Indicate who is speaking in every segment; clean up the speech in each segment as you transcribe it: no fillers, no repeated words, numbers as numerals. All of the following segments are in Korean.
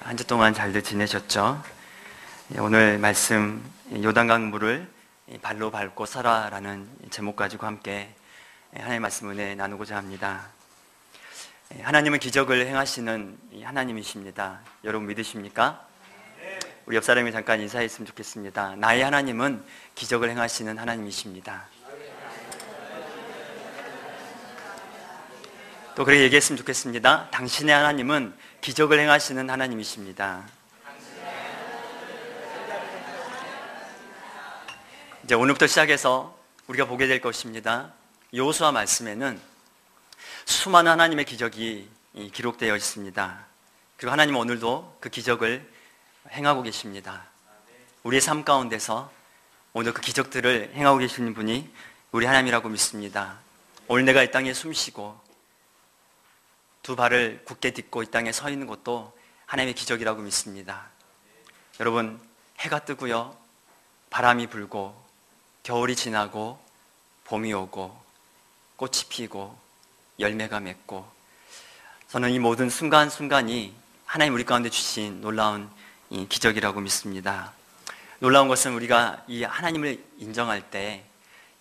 Speaker 1: 한 주 동안 잘들 지내셨죠? 오늘 말씀 요단강 물을 발로 밟고 살아라는 제목 가지고 함께 하나님의 말씀 은혜 나누고자 합니다. 하나님은 기적을 행하시는 하나님이십니다. 여러분 믿으십니까? 우리 옆 사람이 잠깐 인사했으면 좋겠습니다. 나의 하나님은 기적을 행하시는 하나님이십니다. 또 그렇게 얘기했으면 좋겠습니다. 당신의 하나님은 기적을 행하시는 하나님이십니다. 이제 오늘부터 시작해서 우리가 보게 될 것입니다. 여호수아 말씀에는 수많은 하나님의 기적이 기록되어 있습니다. 그리고 하나님은 오늘도 그 기적을 행하고 계십니다. 우리의 삶 가운데서 오늘 그 기적들을 행하고 계시는 분이 우리 하나님이라고 믿습니다. 오늘 내가 이 땅에 숨쉬고 두 발을 굳게 딛고 이 땅에 서 있는 것도 하나님의 기적이라고 믿습니다. 여러분, 해가 뜨고요, 바람이 불고 겨울이 지나고 봄이 오고 꽃이 피고 열매가 맺고, 저는 이 모든 순간순간이 하나님 우리 가운데 주신 놀라운 이 기적이라고 믿습니다. 놀라운 것은 우리가 이 하나님을 인정할 때,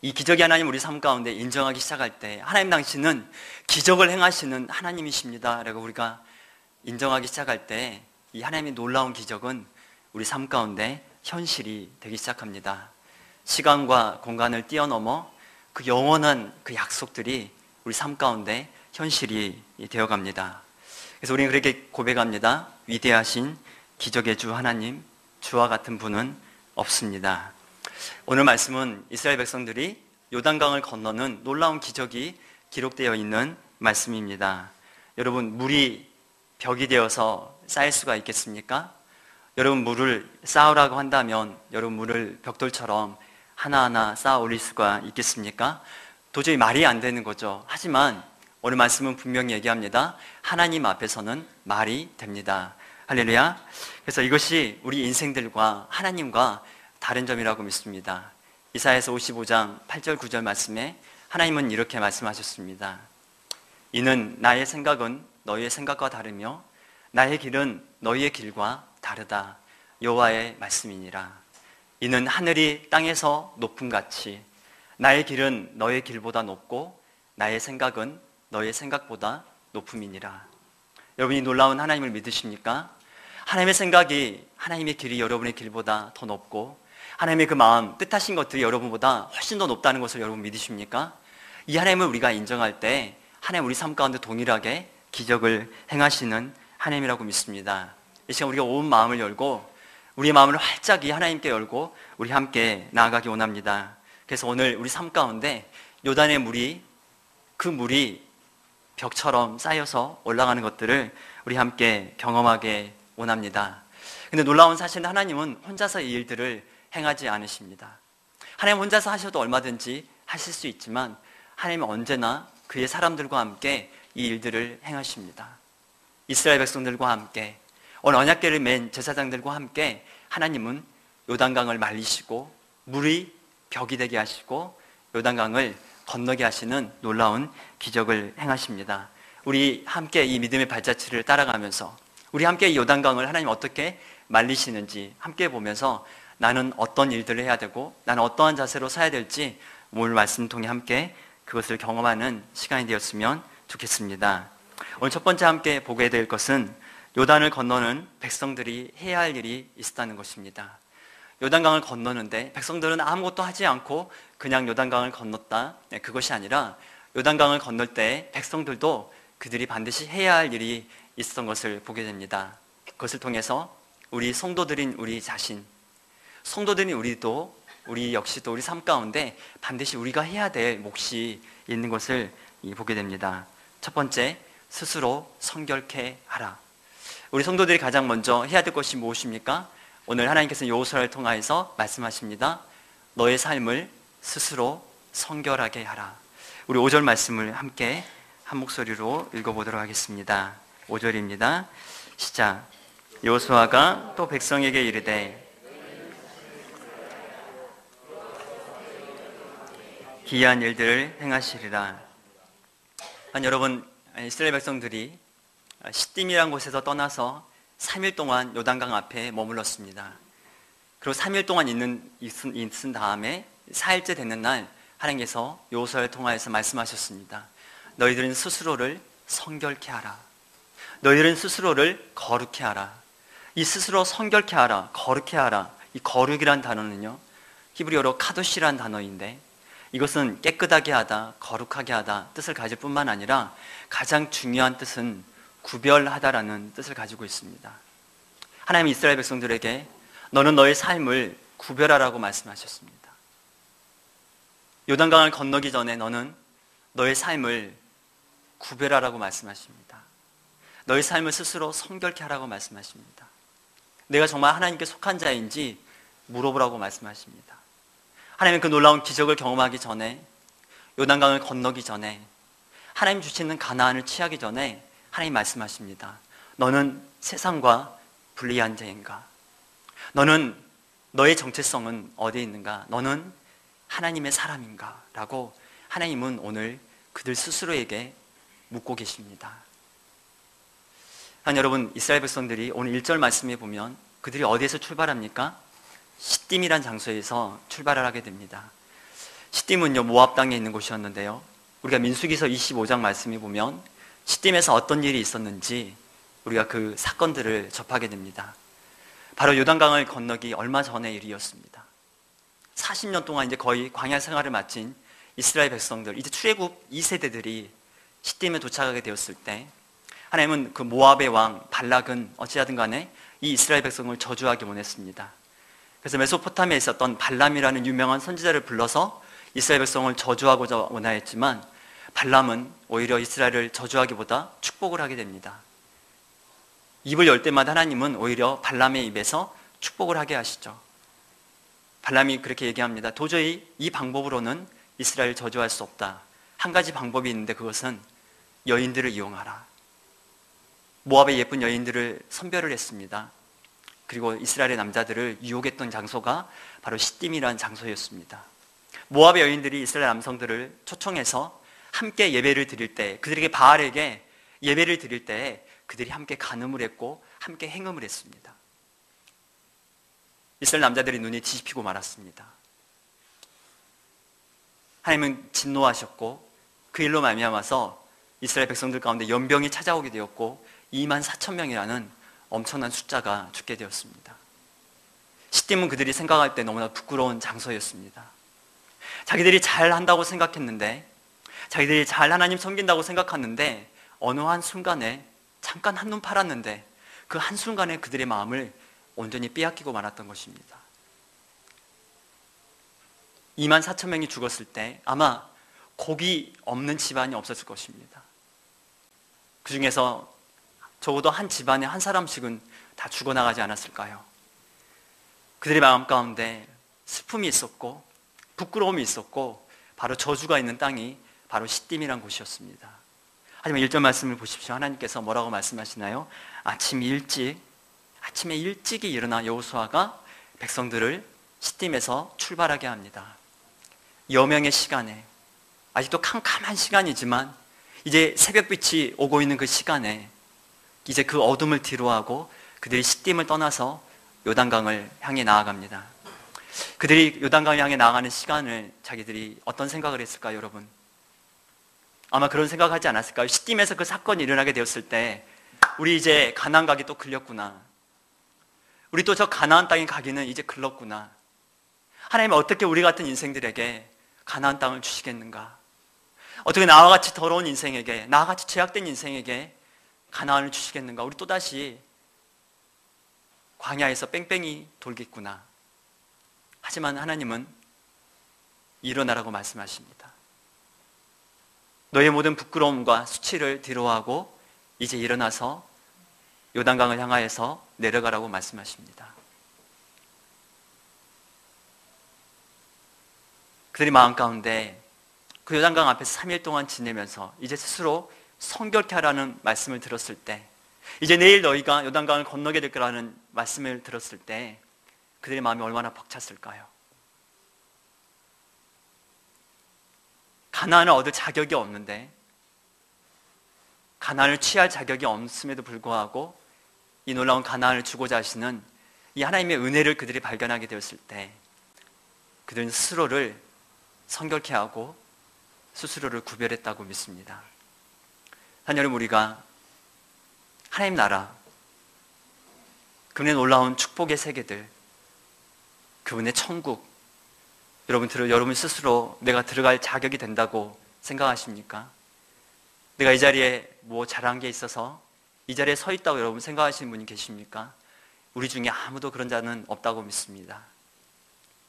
Speaker 1: 이 기적의 하나님 우리 삶 가운데 인정하기 시작할 때, 하나님 당신은 기적을 행하시는 하나님이십니다 라고 우리가 인정하기 시작할 때, 이 하나님의 놀라운 기적은 우리 삶 가운데 현실이 되기 시작합니다. 시간과 공간을 뛰어넘어 그 영원한 그 약속들이 우리 삶 가운데 현실이 되어갑니다. 그래서 우리는 그렇게 고백합니다. 위대하신 기적의 주 하나님, 주와 같은 분은 없습니다. 오늘 말씀은 이스라엘 백성들이 요단강을 건너는 놀라운 기적이 기록되어 있는 말씀입니다. 여러분, 물이 벽이 되어서 쌓일 수가 있겠습니까? 여러분, 물을 쌓으라고 한다면 여러분 물을 벽돌처럼 하나하나 쌓아 올릴 수가 있겠습니까? 도저히 말이 안 되는 거죠. 하지만 오늘 말씀은 분명히 얘기합니다. 하나님 앞에서는 말이 됩니다. 할렐루야. 그래서 이것이 우리 인생들과 하나님과 다른 점이라고 믿습니다. 이사야서 55장 8절 9절 말씀에 하나님은 이렇게 말씀하셨습니다. 이는 나의 생각은 너희의 생각과 다르며 나의 길은 너희의 길과 다르다. 여호와의 말씀이니라. 이는 하늘이 땅에서 높음같이 나의 길은 너의 길보다 높고 나의 생각은 너의 생각보다 높음이니라. 여러분이 놀라운 하나님을 믿으십니까? 하나님의 생각이, 하나님의 길이 여러분의 길보다 더 높고 하나님의 그 마음, 뜻하신 것들이 여러분보다 훨씬 더 높다는 것을 여러분 믿으십니까? 이 하나님을 우리가 인정할 때 하나님 우리 삶 가운데 동일하게 기적을 행하시는 하나님이라고 믿습니다. 이 시간 우리가 온 마음을 열고 우리의 마음을 활짝 이 하나님께 열고 우리 함께 나아가기 원합니다. 그래서 오늘 우리 삶 가운데 요단의 물이, 그 물이 벽처럼 쌓여서 올라가는 것들을 우리 함께 경험하게 원합니다. 근데 놀라운 사실은 하나님은 혼자서 이 일들을 행하지 않으십니다. 하나님 혼자서 하셔도 얼마든지 하실 수 있지만 하나님은 언제나 그의 사람들과 함께 이 일들을 행하십니다. 이스라엘 백성들과 함께, 오늘 언약궤를 맨 제사장들과 함께 하나님은 요단강을 말리시고 물이 벽이 되게 하시고 요단강을 건너게 하시는 놀라운 기적을 행하십니다. 우리 함께 이 믿음의 발자취를 따라가면서 우리 함께 이 요단강을 하나님 어떻게 말리시는지 함께 보면서 나는 어떤 일들을 해야 되고 나는 어떠한 자세로 서야 될지 오늘 말씀 통해 함께 그것을 경험하는 시간이 되었으면 좋겠습니다. 오늘 첫 번째 함께 보게 될 것은 요단을 건너는 백성들이 해야 할 일이 있었다는 것입니다. 요단강을 건너는데 백성들은 아무것도 하지 않고 그냥 요단강을 건넜다, 그것이 아니라 요단강을 건널 때 백성들도 그들이 반드시 해야 할 일이 있었던 것을 보게 됩니다. 그것을 통해서 우리 성도들인 우리 자신, 성도들인 우리 역시도 우리 삶 가운데 반드시 우리가 해야 될 몫이 있는 것을 보게 됩니다. 첫 번째, 스스로 성결케 하라. 우리 성도들이 가장 먼저 해야 될 것이 무엇입니까? 오늘 하나님께서 여호수아를 통하여서 말씀하십니다. 너의 삶을 스스로 성결하게 하라. 우리 5절 말씀을 함께 한 목소리로 읽어보도록 하겠습니다. 5절입니다. 시작. 여호수아가 또 백성에게 이르되 기이한 일들을 행하시리라. 여러분, 이스라엘 백성들이 시딤이라는 곳에서 떠나서 3일 동안 요단강 앞에 머물렀습니다. 그리고 3일 동안 있은 다음에 4일째 되는 날 하나님께서 여호수아를 통하여서 말씀하셨습니다. 너희들은 스스로를 성결케 하라. 너희들은 스스로를 거룩케 하라. 이 스스로 성결케 하라, 거룩케 하라. 이 거룩이란 단어는요, 히브리어로 카도시란 단어인데 이것은 깨끗하게 하다, 거룩하게 하다 뜻을 가질 뿐만 아니라 가장 중요한 뜻은 구별하다라는 뜻을 가지고 있습니다. 하나님이 이스라엘 백성들에게 너는 너의 삶을 구별하라고 말씀하셨습니다. 요단강을 건너기 전에 너는 너의 삶을 구별하라고 말씀하십니다. 너의 삶을 스스로 성결케 하라고 말씀하십니다. 내가 정말 하나님께 속한 자인지 물어보라고 말씀하십니다. 하나님은 그 놀라운 기적을 경험하기 전에, 요단강을 건너기 전에, 하나님 주시는 가나안을 취하기 전에 하나님 말씀하십니다. 너는 세상과 분리한 자인가? 너는 너의 정체성은 어디에 있는가? 너는 하나님의 사람인가? 라고 하나님은 오늘 그들 스스로에게 묻고 계십니다. 여러분, 이스라엘 백성들이 오늘 1절 말씀에 보면 그들이 어디에서 출발합니까? 시딤이란 장소에서 출발을 하게 됩니다. 시딤은요, 모압 땅에 있는 곳이었는데요, 우리가 민수기서 25장 말씀에 보면 시딤에서 어떤 일이 있었는지 우리가 그 사건들을 접하게 됩니다. 바로 요단강을 건너기 얼마 전의 일이었습니다. 40년 동안 이제 거의 광야 생활을 마친 이스라엘 백성들, 이제 출애굽 2세대들이 시딤에 도착하게 되었을 때 하나님은 그 모압의 왕 발락은 어찌하든 간에 이 이스라엘 백성을 저주하기 원했습니다. 그래서 메소포타미아에 있었던 발람이라는 유명한 선지자를 불러서 이스라엘 백성을 저주하고자 원하였지만 발람은 오히려 이스라엘을 저주하기보다 축복을 하게 됩니다. 입을 열 때마다 하나님은 오히려 발람의 입에서 축복을 하게 하시죠. 발람이 그렇게 얘기합니다. 도저히 이 방법으로는 이스라엘을 저주할 수 없다. 한 가지 방법이 있는데 그것은 여인들을 이용하라. 모압의 예쁜 여인들을 선별을 했습니다. 그리고 이스라엘의 남자들을 유혹했던 장소가 바로 시딤이라는 장소였습니다. 모압의 여인들이 이스라엘 남성들을 초청해서 함께 예배를 드릴 때, 그들에게 바알에게 예배를 드릴 때 그들이 함께 간음을 했고 함께 행음을 했습니다. 이스라엘 남자들이 눈이 뒤집히고 말았습니다. 하나님은 진노하셨고 그 일로 말미암아서 이스라엘 백성들 가운데 연병이 찾아오게 되었고 24,000명이라는 엄청난 숫자가 죽게 되었습니다. 시딤은 그들이 생각할 때 너무나 부끄러운 장소였습니다. 자기들이 잘한다고 생각했는데, 자기들이 잘 하나님 섬긴다고 생각했는데 어느 한순간에 잠깐 한눈 팔았는데 그 한순간에 그들의 마음을 온전히 빼앗기고 말았던 것입니다. 24,000명이 죽었을 때 아마 고기 없는 집안이 없었을 것입니다. 그 중에서 적어도 한 집안에 한 사람씩은 다 죽어나가지 않았을까요? 그들의 마음 가운데 슬픔이 있었고 부끄러움이 있었고 바로 저주가 있는 땅이 바로 시딤이란 곳이었습니다. 하지만 1절 말씀을 보십시오. 하나님께서 뭐라고 말씀하시나요? 아침에 일찍이 일어나 여호수아가 백성들을 시딤에서 출발하게 합니다. 여명의 시간에, 아직도 캄캄한 시간이지만 이제 새벽빛이 오고 있는 그 시간에 이제 그 어둠을 뒤로하고 그들이 시딤을 떠나서 요단강을 향해 나아갑니다. 그들이 요단강을 향해 나아가는 시간을 자기들이 어떤 생각을 했을까요, 여러분? 아마 그런 생각하지 않았을까요? 시딤에서 그 사건이 일어나게 되었을 때 우리 이제 가나안 가기 또 글렀구나. 우리 또 저 가나안 땅에 가기는 이제 글렀구나. 하나님은 어떻게 우리 같은 인생들에게 가나안 땅을 주시겠는가? 어떻게 나와 같이 더러운 인생에게, 나와 같이 죄악된 인생에게 가나안을 주시겠는가? 우리 또다시 광야에서 뺑뺑이 돌겠구나. 하지만 하나님은 일어나라고 말씀하십니다. 너의 모든 부끄러움과 수치를 뒤로하고 이제 일어나서 요단강을 향하여서 내려가라고 말씀하십니다. 그들이 마음 가운데 그 요단강 앞에서 3일 동안 지내면서 이제 스스로 성결케 하라는 말씀을 들었을 때, 이제 내일 너희가 요단강을 건너게 될 거라는 말씀을 들었을 때 그들의 마음이 얼마나 벅찼을까요? 가나안을 얻을 자격이 없는데, 가나안을 취할 자격이 없음에도 불구하고 이 놀라운 가나안을 주고자 하시는 이 하나님의 은혜를 그들이 발견하게 되었을 때 그들은 스스로를 성결케 하고 스스로를 구별했다고 믿습니다. 여러분, 우리가 하나님 나라, 그분의 놀라운 축복의 세계들, 그분의 천국, 여러분 스스로 내가 들어갈 자격이 된다고 생각하십니까? 내가 이 자리에 뭐 잘한 게 있어서 이 자리에 서 있다고 여러분 생각하시는 분이 계십니까? 우리 중에 아무도 그런 자는 없다고 믿습니다.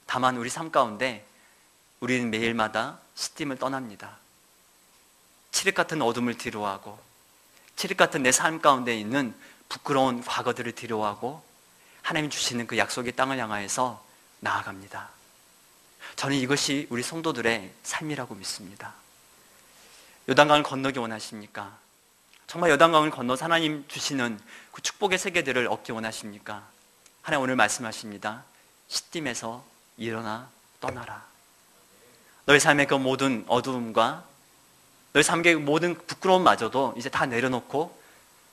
Speaker 1: 다만 우리 삶 가운데 우리는 매일마다 시딤을 떠납니다. 칠흑 같은 어둠을 뒤로하고 칠흑 같은 내 삶 가운데 있는 부끄러운 과거들을 뒤로하고 하나님 주시는 그 약속의 땅을 향하여서 나아갑니다. 저는 이것이 우리 성도들의 삶이라고 믿습니다. 요단강을 건너기 원하십니까? 정말 요단강을 건너서 하나님 주시는 그 축복의 세계들을 얻기 원하십니까? 하나님 오늘 말씀하십니다. 시딤에서 일어나 떠나라. 너희 삶의 그 모든 어두움과 너희 삶의 모든 부끄러움마저도 이제 다 내려놓고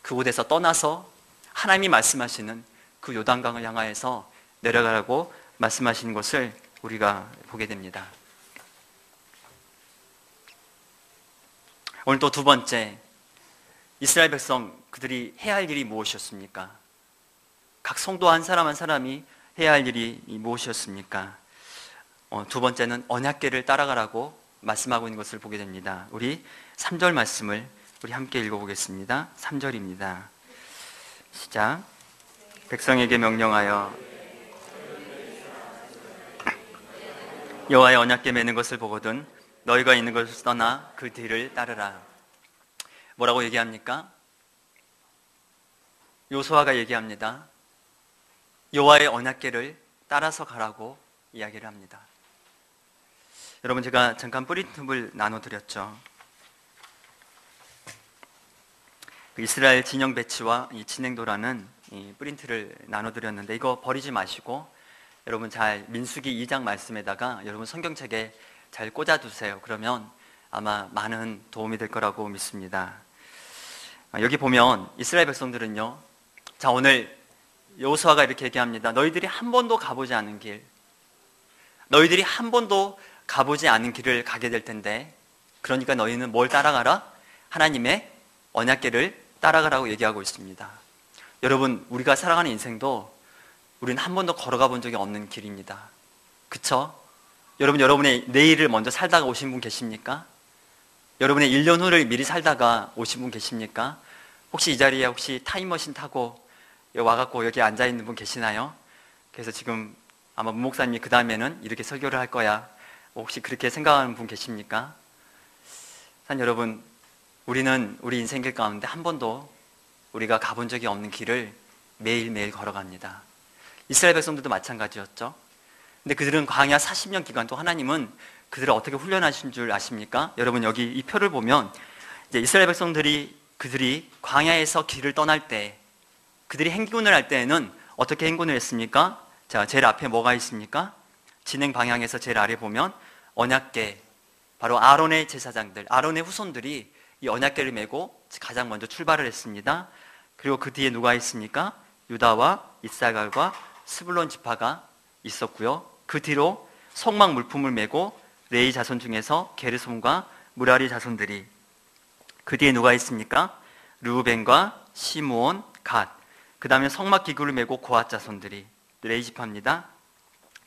Speaker 1: 그곳에서 떠나서 하나님이 말씀하시는 그 요단강을 향하여서 내려가라고 말씀하시는 것을 우리가 보게 됩니다. 오늘 또 두 번째, 이스라엘 백성 그들이 해야 할 일이 무엇이었습니까? 각 성도 한 사람 한 사람이 해야 할 일이 무엇이었습니까? 두 번째는 언약궤를 따라가라고 말씀하고 있는 것을 보게 됩니다. 우리 3절 말씀을 우리 함께 읽어보겠습니다. 3절입니다. 시작. 백성에게 명령하여 여호와의 언약궤 매는 것을 보거든 너희가 있는 곳을 떠나 그 뒤를 따르라. 뭐라고 얘기합니까? 요수아가 얘기합니다. 여호와의 언약궤를 따라서 가라고 이야기를 합니다. 여러분, 제가 잠깐 뿌리팁을 나눠드렸죠. 이스라엘 진영 배치와 이 진행도라는 이 프린트를 나눠드렸는데 이거 버리지 마시고 여러분 잘 민수기 2장 말씀에다가 여러분 성경책에 잘 꽂아두세요. 그러면 아마 많은 도움이 될 거라고 믿습니다. 여기 보면 이스라엘 백성들은요, 자, 오늘 여호수아가 이렇게 얘기합니다. 너희들이 한 번도 가보지 않은 길, 너희들이 한 번도 가보지 않은 길을 가게 될 텐데, 그러니까 너희는 뭘 따라가라? 하나님의 언약궤를 따라가라고 얘기하고 있습니다. 여러분, 우리가 살아가는 인생도 우리는 한 번도 걸어가 본 적이 없는 길입니다. 그쵸? 여러분, 여러분의 내일을 먼저 살다가 오신 분 계십니까? 여러분의 1년 후를 미리 살다가 오신 분 계십니까? 혹시 이 자리에 혹시 타임머신 타고 와갖고 여기 앉아있는 분 계시나요? 그래서 지금 아마 문 목사님이 그 다음에는 이렇게 설교를 할 거야. 혹시 그렇게 생각하는 분 계십니까? 여러분, 우리는 우리 인생길 가운데 한 번도 우리가 가본 적이 없는 길을 매일매일 걸어갑니다. 이스라엘 백성들도 마찬가지였죠. 근데 그들은 광야 40년 기간 동안 하나님은 그들을 어떻게 훈련하신 줄 아십니까? 여러분, 여기 이 표를 보면 이제 이스라엘 백성들이 그들이 광야에서 길을 떠날 때, 그들이 행군을 할 때에는 어떻게 행군을 했습니까? 자, 제일 앞에 뭐가 있습니까? 진행 방향에서 제일 아래 보면 언약궤, 바로 아론의 제사장들, 아론의 후손들이 이 언약궤를 메고 가장 먼저 출발을 했습니다. 그리고 그 뒤에 누가 있습니까? 유다와 이사갈과 스불론 지파가 있었고요. 그 뒤로 성막 물품을 메고 레이 자손 중에서 게르솜과 무라리 자손들이, 그 뒤에 누가 있습니까? 르우벤과 시므온, 갓, 그 다음에 성막 기구를 메고 고앗 자손들이 레이 지파입니다.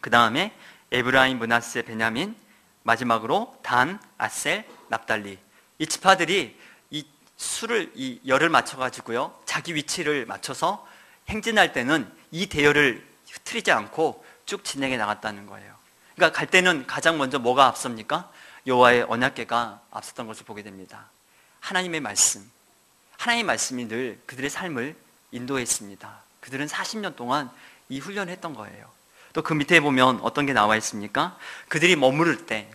Speaker 1: 그 다음에 에브라임, 므낫세, 베냐민, 마지막으로 단, 아셀, 납달리. 이 지파들이 이 열을 맞춰가지고요, 자기 위치를 맞춰서 행진할 때는 이 대열을 흐트리지 않고 쭉 진행해 나갔다는 거예요. 그러니까 갈 때는 가장 먼저 뭐가 앞섭니까? 여호와의 언약궤가 앞섰던 것을 보게 됩니다. 하나님의 말씀, 하나님의 말씀이 늘 그들의 삶을 인도했습니다. 그들은 40년 동안 이 훈련을 했던 거예요. 또 그 밑에 보면 어떤 게 나와 있습니까? 그들이 머무를 때,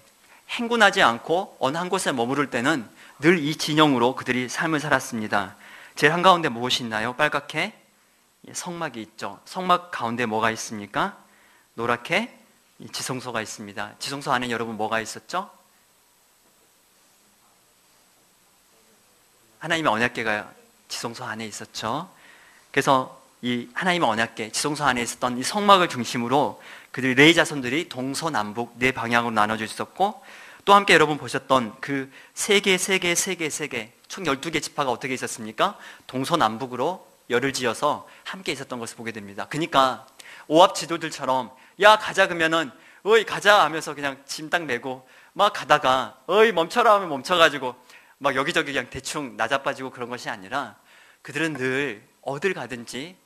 Speaker 1: 행군하지 않고 어느 한 곳에 머무를 때는 늘 이 진영으로 그들이 삶을 살았습니다. 제일 한가운데 무엇이 있나요? 빨갛게 성막이 있죠. 성막 가운데 뭐가 있습니까? 노랗게 지성소가 있습니다. 지성소 안에 여러분 뭐가 있었죠? 하나님의 언약궤가 지성소 안에 있었죠. 그래서 이 하나님의 언약궤 지성소 안에 있었던 이 성막을 중심으로 그들이 레위 자손들이 동서남북 네 방향으로 나눠져 있었고, 또 함께 여러분 보셨던 그 세 개 총 12개 지파가 어떻게 있었습니까? 동서남북으로 열을 지어서 함께 있었던 것을 보게 됩니다. 그러니까 오합 지도들처럼 야 가자 그러면은 어이 가자 하면서 그냥 짐 딱 메고 막 가다가 어이 멈춰라 하면 멈춰가지고 막 여기저기 그냥 대충 나자빠지고 그런 것이 아니라 그들은 늘 어딜 가든지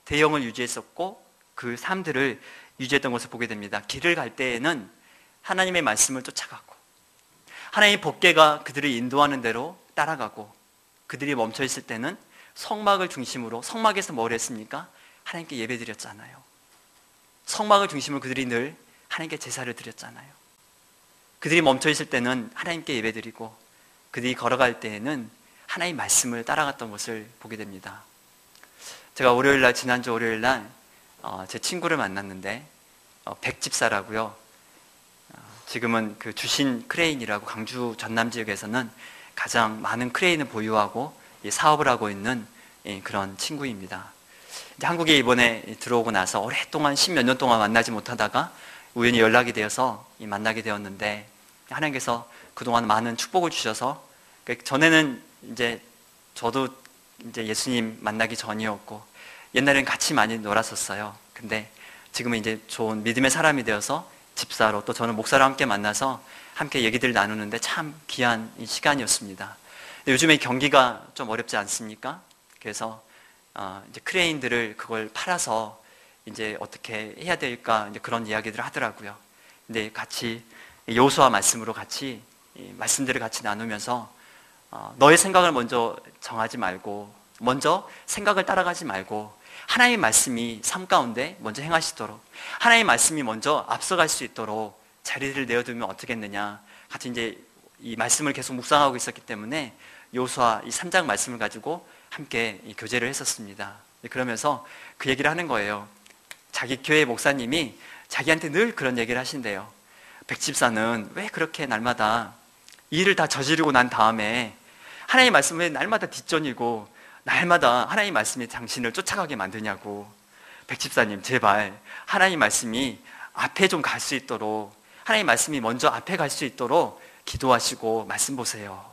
Speaker 1: 대형을 유지했었고 그 삶들을 유지했던 것을 보게 됩니다. 길을 갈 때에는 하나님의 말씀을 쫓아가고, 하나님의 법궤가 그들을 인도하는 대로 따라가고, 그들이 멈춰 있을 때는 성막을 중심으로, 성막에서 뭘 했습니까? 하나님께 예배 드렸잖아요. 성막을 중심으로 그들이 늘 하나님께 제사를 드렸잖아요. 그들이 멈춰 있을 때는 하나님께 예배 드리고, 그들이 걸어갈 때에는 하나님의 말씀을 따라갔던 것을 보게 됩니다. 제가 지난주 월요일날 제 친구를 만났는데 백집사라고요. 지금은 그 주신 크레인이라고 강주 전남 지역에서는 가장 많은 크레인을 보유하고 사업을 하고 있는 그런 친구입니다. 한국에 이번에 들어오고 나서 오랫동안 10몇 년 동안 만나지 못하다가 우연히 연락이 되어서 만나게 되었는데, 하나님께서 그동안 많은 축복을 주셔서, 전에는 이제 저도 이제 예수님 만나기 전이었고 옛날엔 같이 많이 놀았었어요. 근데 지금은 이제 좋은 믿음의 사람이 되어서 집사로, 또 저는 목사로 함께 만나서 함께 얘기들을 나누는데 참 귀한 시간이었습니다. 요즘에 경기가 좀 어렵지 않습니까? 그래서 이제 크레인들을 그걸 팔아서 이제 어떻게 해야 될까 이제 그런 이야기들을 하더라고요. 근데 같이 여호수아 말씀으로 같이 말씀들을 같이 나누면서 너의 생각을 먼저 정하지 말고, 먼저 생각을 따라가지 말고 하나님의 말씀이 삶 가운데 먼저 행하시도록, 하나님의 말씀이 먼저 앞서갈 수 있도록 자리를 내어두면 어떻겠느냐, 같이 이제 이 말씀을 계속 묵상하고 있었기 때문에 여호수아 이 3장 말씀을 가지고 함께 교제를 했었습니다. 그러면서 그 얘기를 하는 거예요. 자기 교회 목사님이 자기한테 늘 그런 얘기를 하신대요. 백집사는 왜 그렇게 날마다 일을 다 저지르고 난 다음에 하나님의 말씀을 날마다 뒷전이고 날마다 하나님의 말씀이 당신을 쫓아가게 만드냐고. 백집사님 제발 하나님의 말씀이 앞에 좀 갈 수 있도록, 하나님의 말씀이 먼저 앞에 갈 수 있도록 기도하시고 말씀 보세요.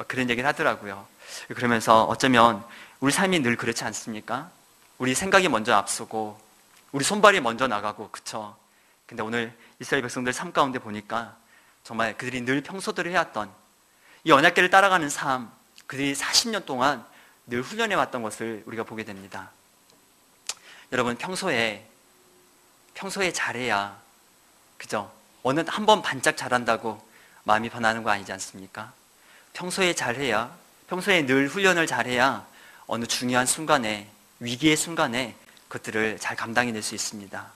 Speaker 1: 그런 얘기를 하더라고요. 그러면서 어쩌면 우리 삶이 늘 그렇지 않습니까? 우리 생각이 먼저 앞서고 우리 손발이 먼저 나가고, 그쵸? 근데 오늘 이스라엘 백성들 삶 가운데 보니까 정말 그들이 늘 평소대로 해왔던 이 언약궤를 따라가는 삶, 그들이 40년 동안 늘 훈련해 왔던 것을 우리가 보게 됩니다. 여러분, 평소에 잘해야, 그죠? 어느 한 번 반짝 잘한다고 마음이 변하는 거 아니지 않습니까? 평소에 잘해야, 평소에 늘 훈련을 잘해야 어느 중요한 순간에, 위기의 순간에 그것들을 잘 감당해낼 수 있습니다.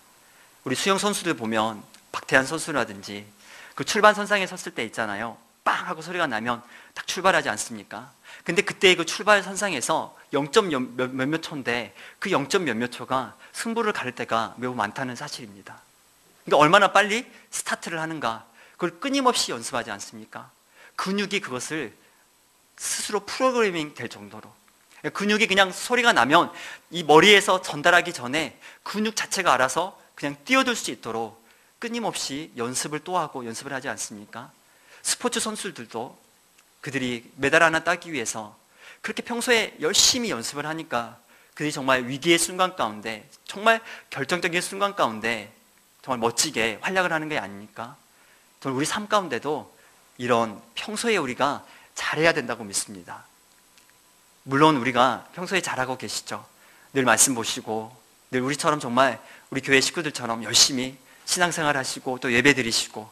Speaker 1: 우리 수영 선수들 보면 박태환 선수라든지 그 출발선상에 섰을 때 있잖아요. 빵 하고 소리가 나면 딱 출발하지 않습니까? 근데 그때 그 출발선상에서 0점 몇몇 초인데 그 0점 몇몇 초가 승부를 가를 때가 매우 많다는 사실입니다. 그러니까 얼마나 빨리 스타트를 하는가, 그걸 끊임없이 연습하지 않습니까? 근육이 그것을 스스로 프로그래밍 될 정도로, 근육이 그냥 소리가 나면 이 머리에서 전달하기 전에 근육 자체가 알아서 그냥 뛰어들 수 있도록 끊임없이 연습을 또 하고 연습을 하지 않습니까? 스포츠 선수들도 그들이 메달 하나 따기 위해서 그렇게 평소에 열심히 연습을 하니까 그들이 정말 위기의 순간 가운데, 정말 결정적인 순간 가운데 정말 멋지게 활약을 하는 게 아닙니까? 저는 우리 삶 가운데도 이런 평소에 우리가 잘해야 된다고 믿습니다. 물론 우리가 평소에 잘하고 계시죠. 늘 말씀 보시고 늘 우리처럼 정말 우리 교회 식구들처럼 열심히 신앙생활 하시고 또 예배 드리시고,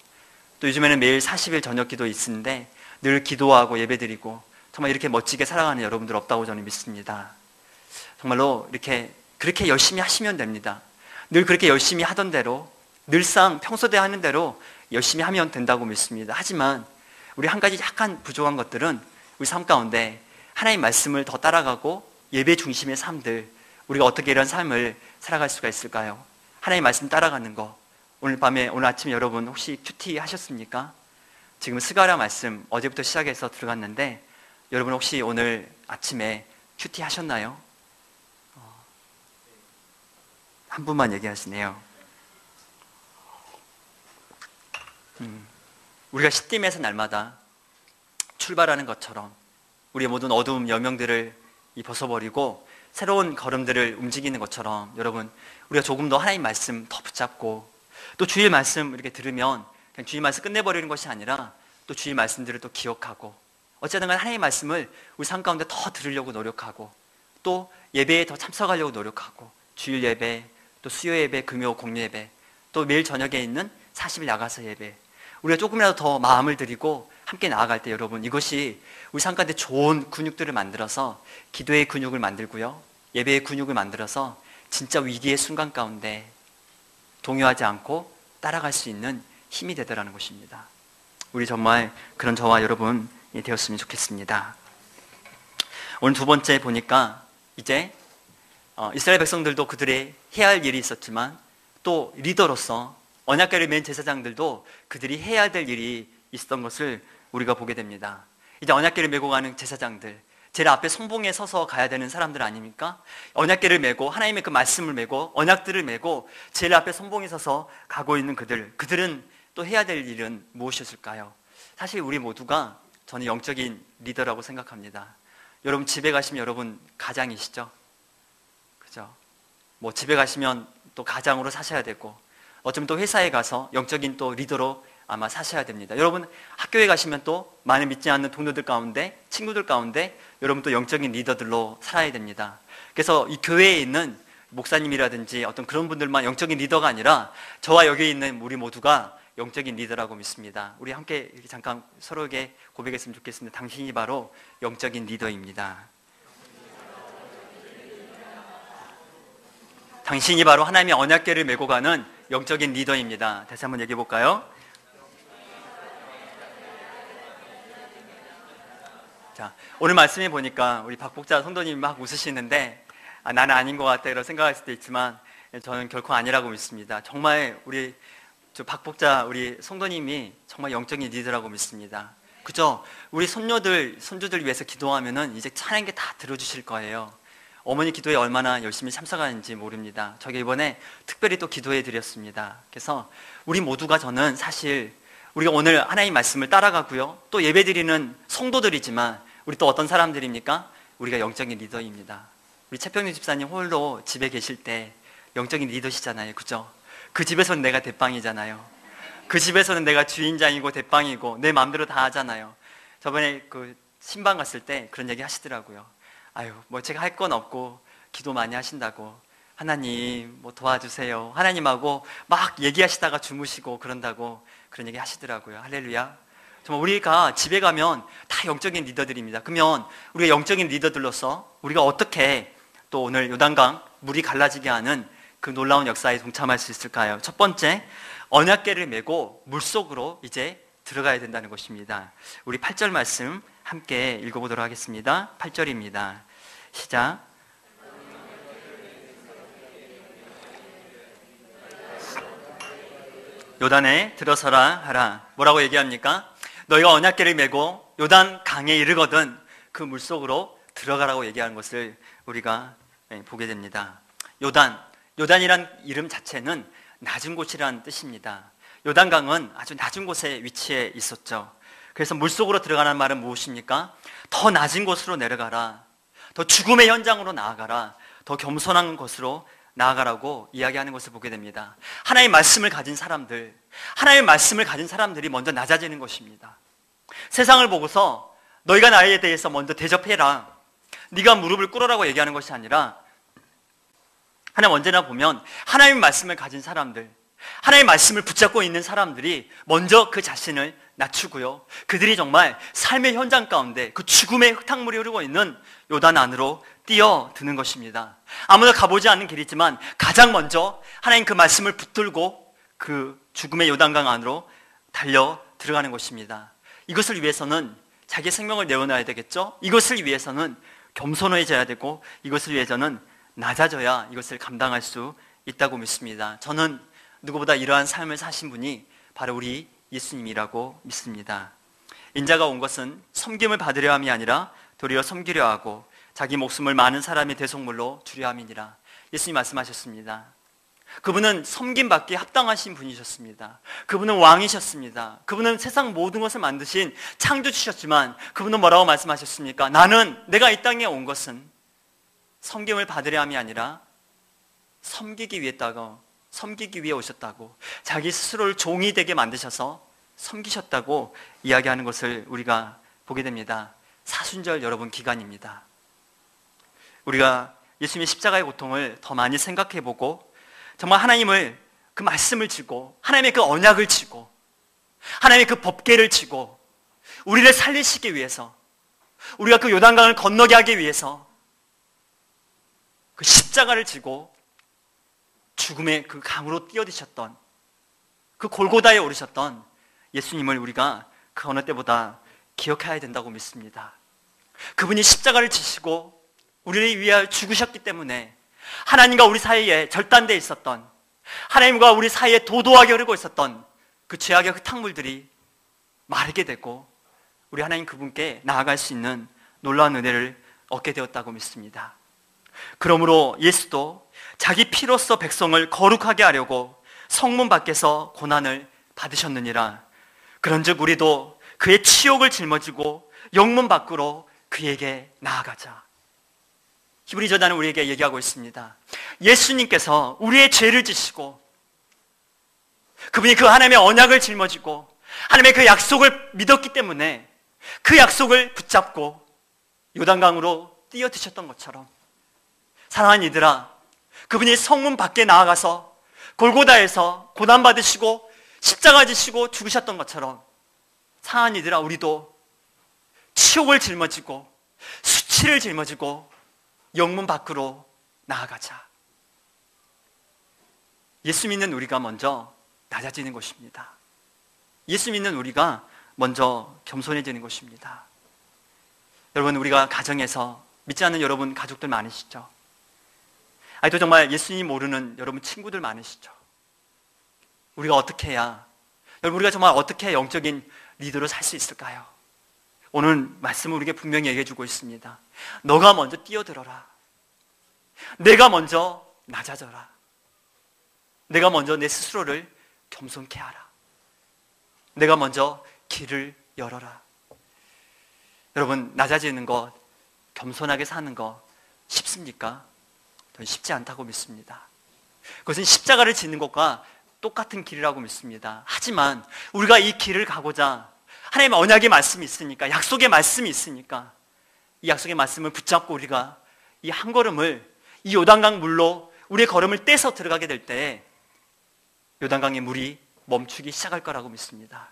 Speaker 1: 또 요즘에는 매일 40일 저녁 기도 있는데 늘 기도하고 예배 드리고 정말 이렇게 멋지게 살아가는 여러분들 없다고 저는 믿습니다. 정말로 그렇게 열심히 하시면 됩니다. 늘 그렇게 열심히 하던 대로, 늘상 평소대 하는 대로 열심히 하면 된다고 믿습니다. 하지만 우리 한 가지 약간 부족한 것들은 우리 삶 가운데 하나님 말씀을 더 따라가고 예배 중심의 삶들, 우리가 어떻게 이런 삶을 살아갈 수가 있을까요? 하나님 말씀 따라가는 거, 오늘 아침에 여러분 혹시 큐티 하셨습니까? 지금 스가랴 말씀 어제부터 시작해서 들어갔는데 여러분 혹시 오늘 아침에 큐티 하셨나요? 한 분만 얘기하시네요. 우리가 시딤에서 날마다 출발하는 것처럼 우리의 모든 어두움 여명들을 벗어버리고 새로운 걸음들을 움직이는 것처럼 여러분, 우리가 조금 더 하나님 말씀 더 붙잡고 또 주일 말씀 이렇게 들으면 그냥 주일 말씀 끝내버리는 것이 아니라 또 주일 말씀들을 또 기억하고 어쨌든 간에 하나님의 말씀을 우리 삶 가운데 더 들으려고 노력하고 또 예배에 더 참석하려고 노력하고 주일 예배, 또 수요 예배, 금요 공유 예배, 또 매일 저녁에 있는 40일 나가서 예배, 우리가 조금이라도 더 마음을 들이고 함께 나아갈 때 여러분, 이것이 우리 삶 가운데 좋은 근육들을 만들어서 기도의 근육을 만들고요, 예배의 근육을 만들어서 진짜 위기의 순간 가운데 동요하지 않고 따라갈 수 있는 힘이 되더라는 것입니다. 우리 정말 그런 저와 여러분 되었으면 좋겠습니다. 오늘 두 번째 보니까 이제 이스라엘 백성들도 그들의 해야 할 일이 있었지만 또 리더로서 언약궤를 맨 제사장들도 그들이 해야 될 일이 있었던 것을 우리가 보게 됩니다. 이제 언약궤를 메고 가는 제사장들, 제일 앞에 성봉에 서서 가야 되는 사람들 아닙니까? 언약궤를 메고 하나님의 그 말씀을 메고 언약들을 메고 제일 앞에 성봉에 서서 가고 있는 그들은 또 해야 될 일은 무엇이었을까요? 사실 우리 모두가 저는 영적인 리더라고 생각합니다. 여러분 집에 가시면 여러분 가장이시죠? 그죠? 뭐 집에 가시면 또 가장으로 사셔야 되고 어쩌면 또 회사에 가서 영적인 또 리더로 아마 사셔야 됩니다. 여러분 학교에 가시면 또 많이 믿지 않는 동료들 가운데, 친구들 가운데 여러분 또 영적인 리더들로 살아야 됩니다. 그래서 이 교회에 있는 목사님이라든지 어떤 그런 분들만 영적인 리더가 아니라 저와 여기 있는 우리 모두가 영적인 리더라고 믿습니다. 우리 함께 이렇게 잠깐 서로에게 고백했으면 좋겠습니다. 당신이 바로 영적인 리더입니다. 당신이 바로 하나님의 언약궤를 메고 가는 영적인 리더입니다. 다시 한번 얘기해 볼까요? 자, 오늘 말씀해 보니까 우리 박복자 성도님이 막 웃으시는데 나는 아닌 것 같다 이런 생각할 수도 있지만 저는 결코 아니라고 믿습니다. 정말 우리 박복자 우리 성도님이 정말 영적인 리더라고 믿습니다. 그죠? 우리 손주들 위해서 기도하면은 이제 하나님께 다 들어주실 거예요. 어머니 기도에 얼마나 열심히 참석하는지 모릅니다. 저희 이번에 특별히 또 기도해 드렸습니다. 그래서 우리 모두가 저는 사실 우리가 오늘 하나님 말씀을 따라가고요, 또 예배 드리는 성도들이지만 우리 또 어떤 사람들입니까? 우리가 영적인 리더입니다. 우리 최평윤 집사님 홀로 집에 계실 때 영적인 리더시잖아요. 그죠? 그 집에서는 내가 대빵이잖아요. 그 집에서는 내가 주인장이고 대빵이고 내 마음대로 다 하잖아요. 저번에 그 신방 갔을 때 그런 얘기 하시더라고요. 아유, 뭐 제가 할 건 없고 기도 많이 하신다고, 하나님 뭐 도와주세요, 하나님하고 막 얘기하시다가 주무시고 그런다고 그런 얘기 하시더라고요. 할렐루야. 정말 우리가 집에 가면 다 영적인 리더들입니다. 그러면 우리가 영적인 리더들로서 우리가 어떻게 또 오늘 요단강 물이 갈라지게 하는 그 놀라운 역사에 동참할 수 있을까요? 첫 번째, 언약궤를 메고 물속으로 이제 들어가야 된다는 것입니다. 우리 8절 말씀 함께 읽어보도록 하겠습니다. 8절입니다. 시작. 요단에 들어서라 하라. 뭐라고 얘기합니까? 너희가 언약궤를 메고 요단 강에 이르거든 그 물속으로 들어가라고 얘기하는 것을 우리가 보게 됩니다. 요단이란 이름 자체는 낮은 곳이라는 뜻입니다. 요단강은 아주 낮은 곳에 위치해 있었죠. 그래서 물속으로 들어가는 말은 무엇입니까? 더 낮은 곳으로 내려가라, 더 죽음의 현장으로 나아가라, 더 겸손한 곳으로 나아가라고 이야기하는 것을 보게 됩니다. 하나님의 말씀을 가진 사람들이 먼저 낮아지는 것입니다. 세상을 보고서 너희가 나에 대해서 먼저 대접해라, 네가 무릎을 꿇으라고 얘기하는 것이 아니라, 하나님 언제나 보면 하나님의 말씀을 가진 사람들, 하나님의 말씀을 붙잡고 있는 사람들이 먼저 그 자신을 낮추고요, 그들이 정말 삶의 현장 가운데 그 죽음의 흙탕물이 흐르고 있는 요단 안으로 뛰어드는 것입니다. 아무도 가보지 않은 길이지만 가장 먼저 하나님 그 말씀을 붙들고 그 죽음의 요단강 안으로 달려 들어가는 것입니다. 이것을 위해서는 자기 생명을 내어놔야 되겠죠. 이것을 위해서는 겸손해져야 되고, 이것을 위해서는 낮아져야 이것을 감당할 수 있다고 믿습니다. 저는 누구보다 이러한 삶을 사신 분이 바로 우리 예수님이라고 믿습니다. 인자가 온 것은 섬김을 받으려 함이 아니라 도리어 섬기려 하고 자기 목숨을 많은 사람의 대속물로 주려 함이니라. 예수님 말씀하셨습니다. 그분은 섬김받기에 합당하신 분이셨습니다. 그분은 왕이셨습니다. 그분은 세상 모든 것을 만드신 창조주셨지만 그분은 뭐라고 말씀하셨습니까? 나는 내가 이 땅에 온 것은 섬김을 받으려 함이 아니라 섬기기 위해 오셨다고, 자기 스스로를 종이 되게 만드셔서 섬기셨다고 이야기하는 것을 우리가 보게 됩니다. 사순절 여러분 기간입니다. 우리가 예수님의 십자가의 고통을 더 많이 생각해보고 정말 하나님을, 그 말씀을 지고 하나님의 그 언약을 지고 하나님의 그 법궤를 지고 우리를 살리시기 위해서, 우리가 그 요단강을 건너게 하기 위해서 그 십자가를 지고 죽음의 그 강으로 뛰어드셨던, 그 골고다에 오르셨던 예수님을 우리가 그 어느 때보다 기억해야 된다고 믿습니다. 그분이 십자가를 지시고 우리를 위하여 죽으셨기 때문에 하나님과 우리 사이에 절단되어 있었던, 하나님과 우리 사이에 도도하게 흐르고 있었던 그 죄악의 흙탕물들이 마르게 되고 우리 하나님 그분께 나아갈 수 있는 놀라운 은혜를 얻게 되었다고 믿습니다. 그러므로 예수도 자기 피로써 백성을 거룩하게 하려고 성문 밖에서 고난을 받으셨느니라. 그런즉 우리도 그의 치욕을 짊어지고 영문 밖으로 그에게 나아가자. 히브리 저자는 우리에게 얘기하고 있습니다. 예수님께서 우리의 죄를 지시고 그분이 그 하나님의 언약을 짊어지고 하나님의 그 약속을 믿었기 때문에 그 약속을 붙잡고 요단강으로 뛰어드셨던 것처럼, 사랑하는 이들아, 그분이 성문 밖에 나아가서 골고다에서 고난받으시고 십자가 지시고 죽으셨던 것처럼, 사랑하는 이들아, 우리도 치욕을 짊어지고 수치를 짊어지고 영문 밖으로 나아가자. 예수 믿는 우리가 먼저 낮아지는 것입니다. 예수 믿는 우리가 먼저 겸손해지는 것입니다. 여러분, 우리가 가정에서 믿지 않는 여러분 가족들 많으시죠? 아직도 정말 예수님 모르는 여러분 친구들 많으시죠? 우리가 어떻게 해야, 여러분 우리가 정말 어떻게 영적인 리더로 살 수 있을까요? 오늘 말씀은 우리에게 분명히 얘기해 주고 있습니다. 너가 먼저 뛰어들어라. 내가 먼저 낮아져라. 내가 먼저 내 스스로를 겸손케 하라. 내가 먼저 길을 열어라. 여러분, 낮아지는 것, 겸손하게 사는 것 쉽습니까? 저는 쉽지 않다고 믿습니다. 그것은 십자가를 짓는 것과 똑같은 길이라고 믿습니다. 하지만 우리가 이 길을 가고자 하나님의 언약의 말씀이 있으니까, 약속의 말씀이 있으니까 이 약속의 말씀을 붙잡고 우리가 이 한 걸음을, 이 요단강 물로 우리의 걸음을 떼서 들어가게 될 때 요단강의 물이 멈추기 시작할 거라고 믿습니다.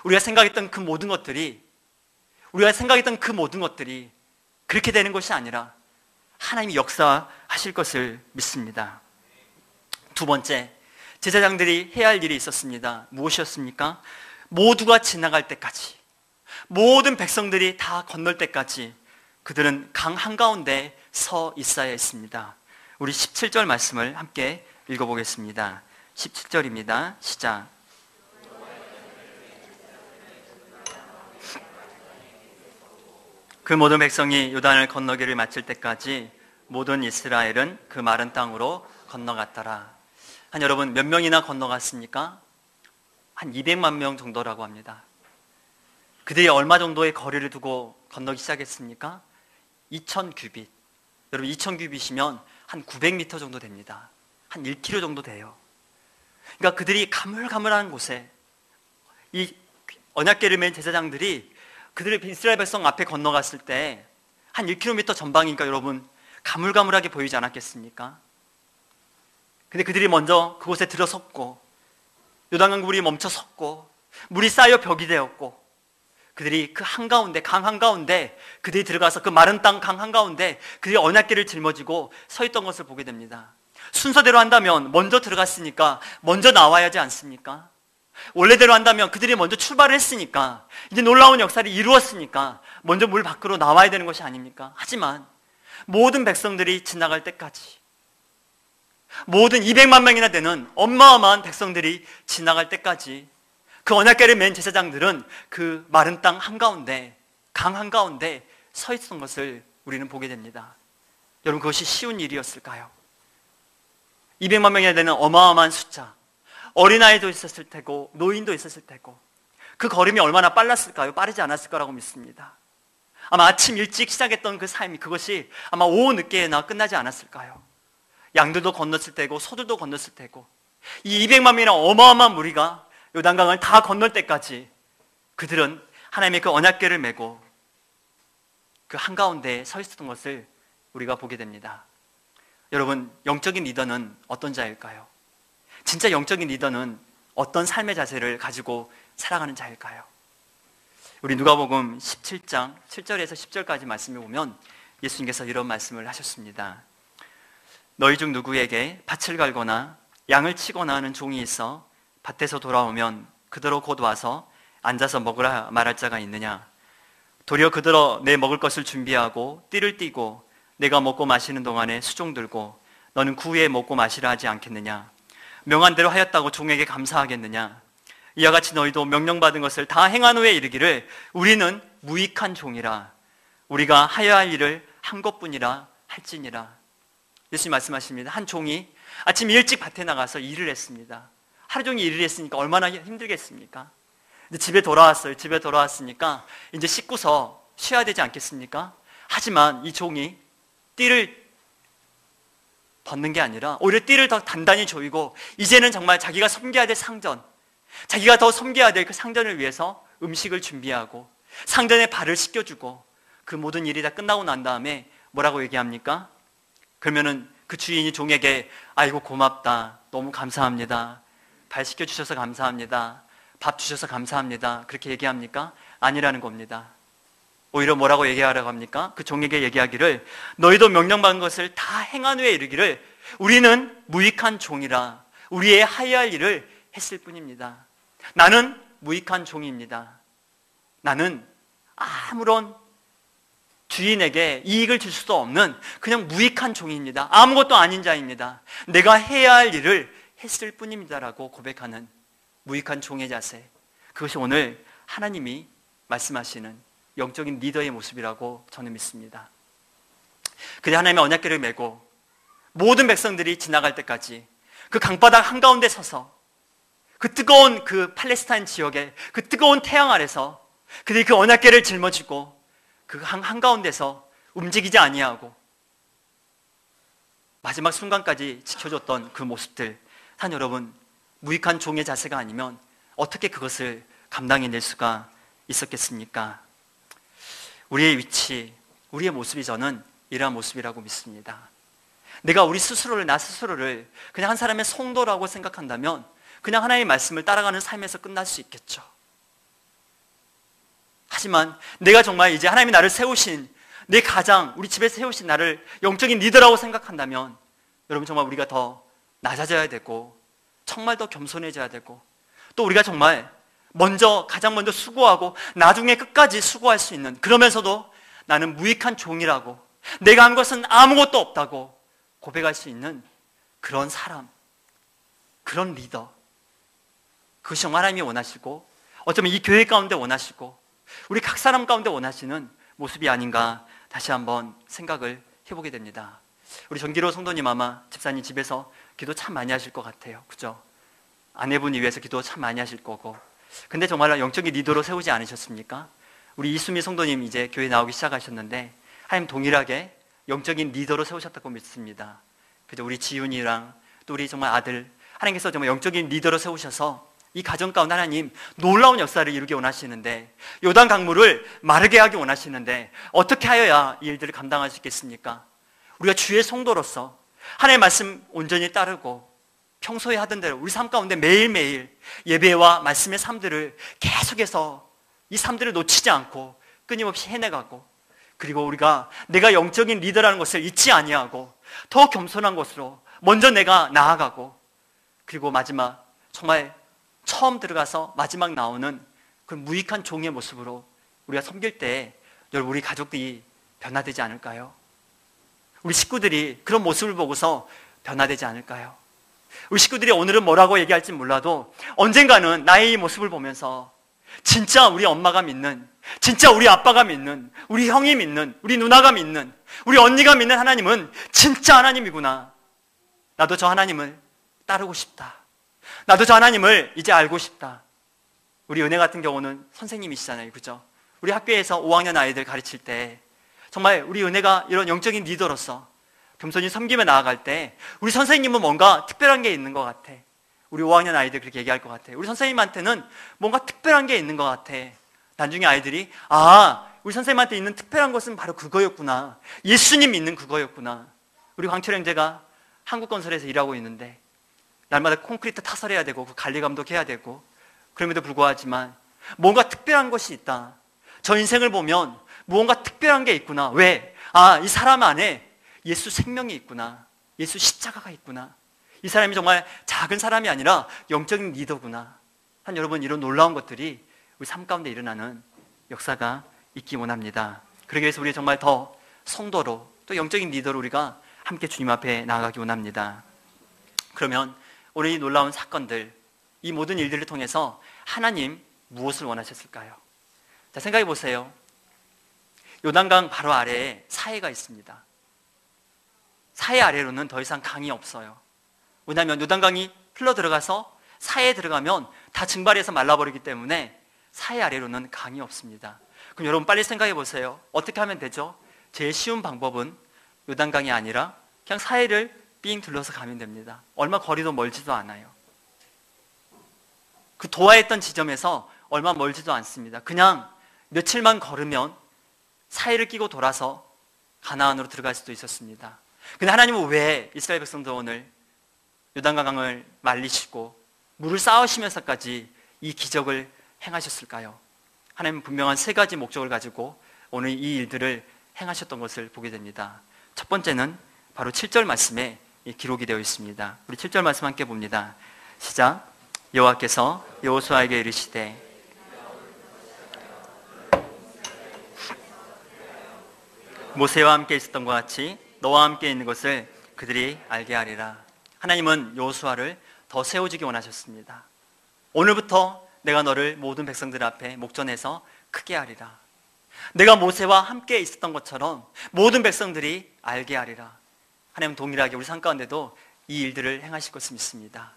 Speaker 1: 우리가 생각했던 그 모든 것들이 그렇게 되는 것이 아니라 하나님이 역사하실 것을 믿습니다. 두 번째, 제사장들이 해야 할 일이 있었습니다. 무엇이었습니까? 모두가 지나갈 때까지, 모든 백성들이 다 건널 때까지 그들은 강 한가운데 서 있어야 했습니다. 우리 17절 말씀을 함께 읽어보겠습니다. 17절입니다. 시작. 그 모든 백성이 요단을 건너기를 마칠 때까지 모든 이스라엘은 그 마른 땅으로 건너갔더라. 한 여러분 몇 명이나 건너갔습니까? 한 200만 명 정도라고 합니다. 그들이 얼마 정도의 거리를 두고 건너기 시작했습니까? 2000규빗. 여러분 2000규빗이면 한 900m 정도 됩니다. 한 1km 정도 돼요. 그러니까 그들이 가물가물한 곳에 이 언약궤를 맨 제사장들이 그들의 이스라엘 백성 앞에 건너갔을 때 한 1km 전방이니까 여러분 가물가물하게 보이지 않았겠습니까? 근데 그들이 먼저 그곳에 들어섰고 요단강 물이 멈춰 섰고 물이 쌓여 벽이 되었고 그들이 그 한가운데, 강 한가운데 그들이 들어가서 그 마른 땅 강 한가운데 그들이 언약궤를 짊어지고 서 있던 것을 보게 됩니다. 순서대로 한다면 먼저 들어갔으니까 먼저 나와야 하지 않습니까? 원래대로 한다면 그들이 먼저 출발을 했으니까, 이제 놀라운 역사를 이루었으니까 먼저 물 밖으로 나와야 되는 것이 아닙니까? 하지만 모든 백성들이 지나갈 때까지, 모든 200만 명이나 되는 어마어마한 백성들이 지나갈 때까지 그 언약궤를 맨 제사장들은 그 마른 땅 한가운데, 강 한가운데 서 있었던 것을 우리는 보게 됩니다. 여러분, 그것이 쉬운 일이었을까요? 200만 명이나 되는 어마어마한 숫자. 어린아이도 있었을 테고 노인도 있었을 테고 그 걸음이 얼마나 빨랐을까요? 빠르지 않았을 거라고 믿습니다. 아마 아침 일찍 시작했던 그 삶이 그것이 아마 오후 늦게나 끝나지 않았을까요? 양들도 건넜을 테고 소들도 건넜을 테고 이 200만 명이나 어마어마한 무리가 요단강을 다 건널 때까지 그들은 하나님의 그 언약궤를 메고 그 한가운데에 서 있었던 것을 우리가 보게 됩니다. 여러분, 영적인 리더는 어떤 자일까요? 진짜 영적인 리더는 어떤 삶의 자세를 가지고 살아가는 자일까요? 우리 누가복음 17장 7절에서 10절까지 말씀을 보면 예수님께서 이런 말씀을 하셨습니다. 너희 중 누구에게 밭을 갈거나 양을 치거나 하는 종이 있어 밭에서 돌아오면 그대로 곧 와서 앉아서 먹으라 말할 자가 있느냐? 도리어 그대로 내 먹을 것을 준비하고 띠를 띠고 내가 먹고 마시는 동안에 수종 들고 너는 그 후에 먹고 마시라 하지 않겠느냐? 명한 대로 하였다고 종에게 감사하겠느냐? 이와 같이 너희도 명령받은 것을 다 행한 후에 이르기를 우리는 무익한 종이라 우리가 하여야 할 일을 한 것뿐이라 할지니라. 예수님 말씀하십니다. 한 종이 아침 일찍 밭에 나가서 일을 했습니다. 하루 종일 일을 했으니까 얼마나 힘들겠습니까? 이제 집에 돌아왔어요. 집에 돌아왔으니까 이제 씻고서 쉬어야 되지 않겠습니까? 하지만 이 종이 띠를 벗는 게 아니라 오히려 띠를 더 단단히 조이고 이제는 정말 자기가 섬겨야 될 상전, 자기가 더 섬겨야 될 그 상전을 위해서 음식을 준비하고 상전에 발을 씻겨주고 그 모든 일이 다 끝나고 난 다음에 뭐라고 얘기합니까? 그러면은 그 주인이 종에게 아이고 고맙다, 너무 감사합니다, 발 씻겨주셔서 감사합니다, 밥 주셔서 감사합니다, 그렇게 얘기합니까? 아니라는 겁니다. 오히려 뭐라고 얘기하라고 합니까? 그 종에게 얘기하기를 너희도 명령받은 것을 다 행한 후에 이르기를 우리는 무익한 종이라 우리의 하여야 할 일을 했을 뿐입니다. 나는 무익한 종입니다. 나는 아무런 주인에게 이익을 줄 수도 없는 그냥 무익한 종입니다. 아무것도 아닌 자입니다. 내가 해야 할 일을 했을 뿐입니다라고 고백하는 무익한 종의 자세, 그것이 오늘 하나님이 말씀하시는 영적인 리더의 모습이라고 저는 믿습니다. 그때 하나님의 언약궤를 메고 모든 백성들이 지나갈 때까지 그 강바닥 한가운데 서서 그 뜨거운 그 팔레스타인 지역의 그 뜨거운 태양 아래서 그들이 그 언약궤를 짊어지고 그 한가운데서 움직이지 아니하고 마지막 순간까지 지켜줬던 그 모습들, 한 여러분, 무익한 종의 자세가 아니면 어떻게 그것을 감당해낼 수가 있었겠습니까? 우리의 위치, 우리의 모습이 저는 이러한 모습이라고 믿습니다. 내가 우리 스스로를, 나 스스로를 그냥 한 사람의 성도라고 생각한다면 그냥 하나님의 말씀을 따라가는 삶에서 끝날 수 있겠죠. 하지만 내가 정말 이제 하나님이 나를 세우신 내 가장, 우리 집에서 세우신 나를 영적인 리더라고 생각한다면 여러분 정말 우리가 더 낮아져야 되고 정말 더 겸손해져야 되고 또 우리가 정말 가장 먼저 수고하고 나중에 끝까지 수고할 수 있는, 그러면서도 나는 무익한 종이라고 내가 한 것은 아무것도 없다고 고백할 수 있는 그런 사람, 그런 리더, 그것이 정말 하나님이 원하시고 어쩌면 이 교회 가운데 원하시고 우리 각 사람 가운데 원하시는 모습이 아닌가 다시 한번 생각을 해보게 됩니다. 우리 정기로 성도님 아마 집사님 집에서 기도 참 많이 하실 것 같아요. 그죠? 아내분이 위해서 기도 참 많이 하실 거고. 근데 정말 영적인 리더로 세우지 않으셨습니까? 우리 이수미 성도님 이제 교회 나오기 시작하셨는데 하나님 동일하게 영적인 리더로 세우셨다고 믿습니다. 그죠? 우리 지윤이랑 또 우리 정말 아들, 하나님께서 정말 영적인 리더로 세우셔서 이 가정 가운데 하나님 놀라운 역사를 이루기 원하시는데, 요단 강물을 마르게 하기 원하시는데 어떻게 하여야 이 일들을 감당할 수 있겠습니까? 우리가 주의 성도로서 하나님의 말씀 온전히 따르고 평소에 하던 대로 우리 삶 가운데 매일매일 예배와 말씀의 삶들을 계속해서 이 삶들을 놓치지 않고 끊임없이 해내가고, 그리고 우리가 내가 영적인 리더라는 것을 잊지 아니하고 더 겸손한 것으로 먼저 내가 나아가고, 그리고 마지막 정말 처음 들어가서 마지막 나오는 그 무익한 종의 모습으로 우리가 섬길 때 여러분 우리 가족들이 변화되지 않을까요? 우리 식구들이 그런 모습을 보고서 변화되지 않을까요? 우리 식구들이 오늘은 뭐라고 얘기할지 몰라도 언젠가는 나의 이 모습을 보면서 진짜 우리 엄마가 믿는, 진짜 우리 아빠가 믿는, 우리 형이 믿는, 우리 누나가 믿는, 우리 언니가 믿는 하나님은 진짜 하나님이구나, 나도 저 하나님을 따르고 싶다. 나도 저 하나님을 이제 알고 싶다. 우리 은혜 같은 경우는 선생님이시잖아요. 그죠? 우리 학교에서 5학년 아이들 가르칠 때 정말 우리 은혜가 이런 영적인 리더로서 겸손히 섬기며 나아갈 때 우리 선생님은 뭔가 특별한 게 있는 것 같아. 우리 5학년 아이들 그렇게 얘기할 것 같아. 우리 선생님한테는 뭔가 특별한 게 있는 것 같아. 나중에 아이들이 우리 선생님한테 있는 특별한 것은 바로 그거였구나. 예수님 믿는 그거였구나. 우리 광철 형제가 한국건설에서 일하고 있는데 날마다 콘크리트 타설해야 되고 그 관리 감독해야 되고 그럼에도 불구하지만 뭔가 특별한 것이 있다. 저 인생을 보면 무언가 특별한 게 있구나. 왜? 이 사람 안에 예수 생명이 있구나. 예수 십자가가 있구나. 이 사람이 정말 작은 사람이 아니라 영적인 리더구나. 한 여러분, 이런 놀라운 것들이 우리 삶 가운데 일어나는 역사가 있기 원합니다. 그러기 위해서 우리 정말 더 성도로 또 영적인 리더로 우리가 함께 주님 앞에 나아가기 원합니다. 그러면 오늘 이 놀라운 사건들, 이 모든 일들을 통해서 하나님 무엇을 원하셨을까요? 자, 생각해 보세요. 요단강 바로 아래에 사해가 있습니다. 사해 아래로는 더 이상 강이 없어요. 왜냐하면 요단강이 흘러 들어가서 사해에 들어가면 다 증발해서 말라버리기 때문에 사해 아래로는 강이 없습니다. 그럼 여러분 빨리 생각해 보세요. 어떻게 하면 되죠? 제일 쉬운 방법은 요단강이 아니라 그냥 사해를 삥 둘러서 가면 됩니다. 얼마 거리도 멀지도 않아요. 그 도하했던 지점에서 얼마 멀지도 않습니다. 그냥 며칠만 걸으면 사해를 끼고 돌아서 가나안으로 들어갈 수도 있었습니다. 근데 하나님은 왜 이스라엘 백성들 오늘 요단강을 말리시고 물을 쌓으시면서까지 이 기적을 행하셨을까요? 하나님은 분명한 세 가지 목적을 가지고 오늘 이 일들을 행하셨던 것을 보게 됩니다. 첫 번째는 바로 7절 말씀에 기록이 되어 있습니다. 우리 7절 말씀 함께 봅니다. 시작. 여호와께서 여호수아에게 이르시되 모세와 함께 있었던 것 같이 너와 함께 있는 것을 그들이 알게 하리라. 하나님은 여호수아를 더 세워주기 원하셨습니다. 오늘부터 내가 너를 모든 백성들 앞에 목전에서 크게 하리라. 내가 모세와 함께 있었던 것처럼 모든 백성들이 알게 하리라. 하나님은 동일하게 우리 삶 가운데도 이 일들을 행하실 것을 믿습니다.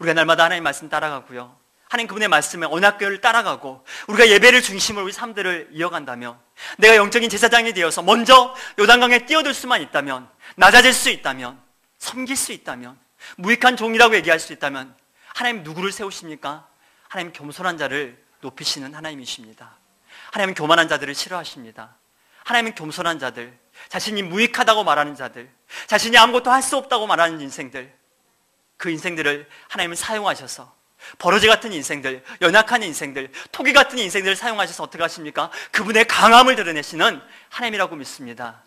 Speaker 1: 우리가 날마다 하나님 말씀 따라가고요, 하나님 그분의 말씀에 언약궤를 따라가고 우리가 예배를 중심으로 우리 삶들을 이어간다면, 내가 영적인 제사장이 되어서 먼저 요단강에 뛰어들 수만 있다면, 낮아질 수 있다면, 섬길 수 있다면, 무익한 종이라고 얘기할 수 있다면, 하나님 누구를 세우십니까? 하나님 겸손한 자를 높이시는 하나님이십니다. 하나님은 교만한 자들을 싫어하십니다. 하나님은 겸손한 자들, 자신이 무익하다고 말하는 자들, 자신이 아무것도 할 수 없다고 말하는 인생들, 그 인생들을 하나님은 사용하셔서 버러지 같은 인생들, 연약한 인생들, 토기 같은 인생들을 사용하셔서 어떻게 하십니까? 그분의 강함을 드러내시는 하나님이라고 믿습니다.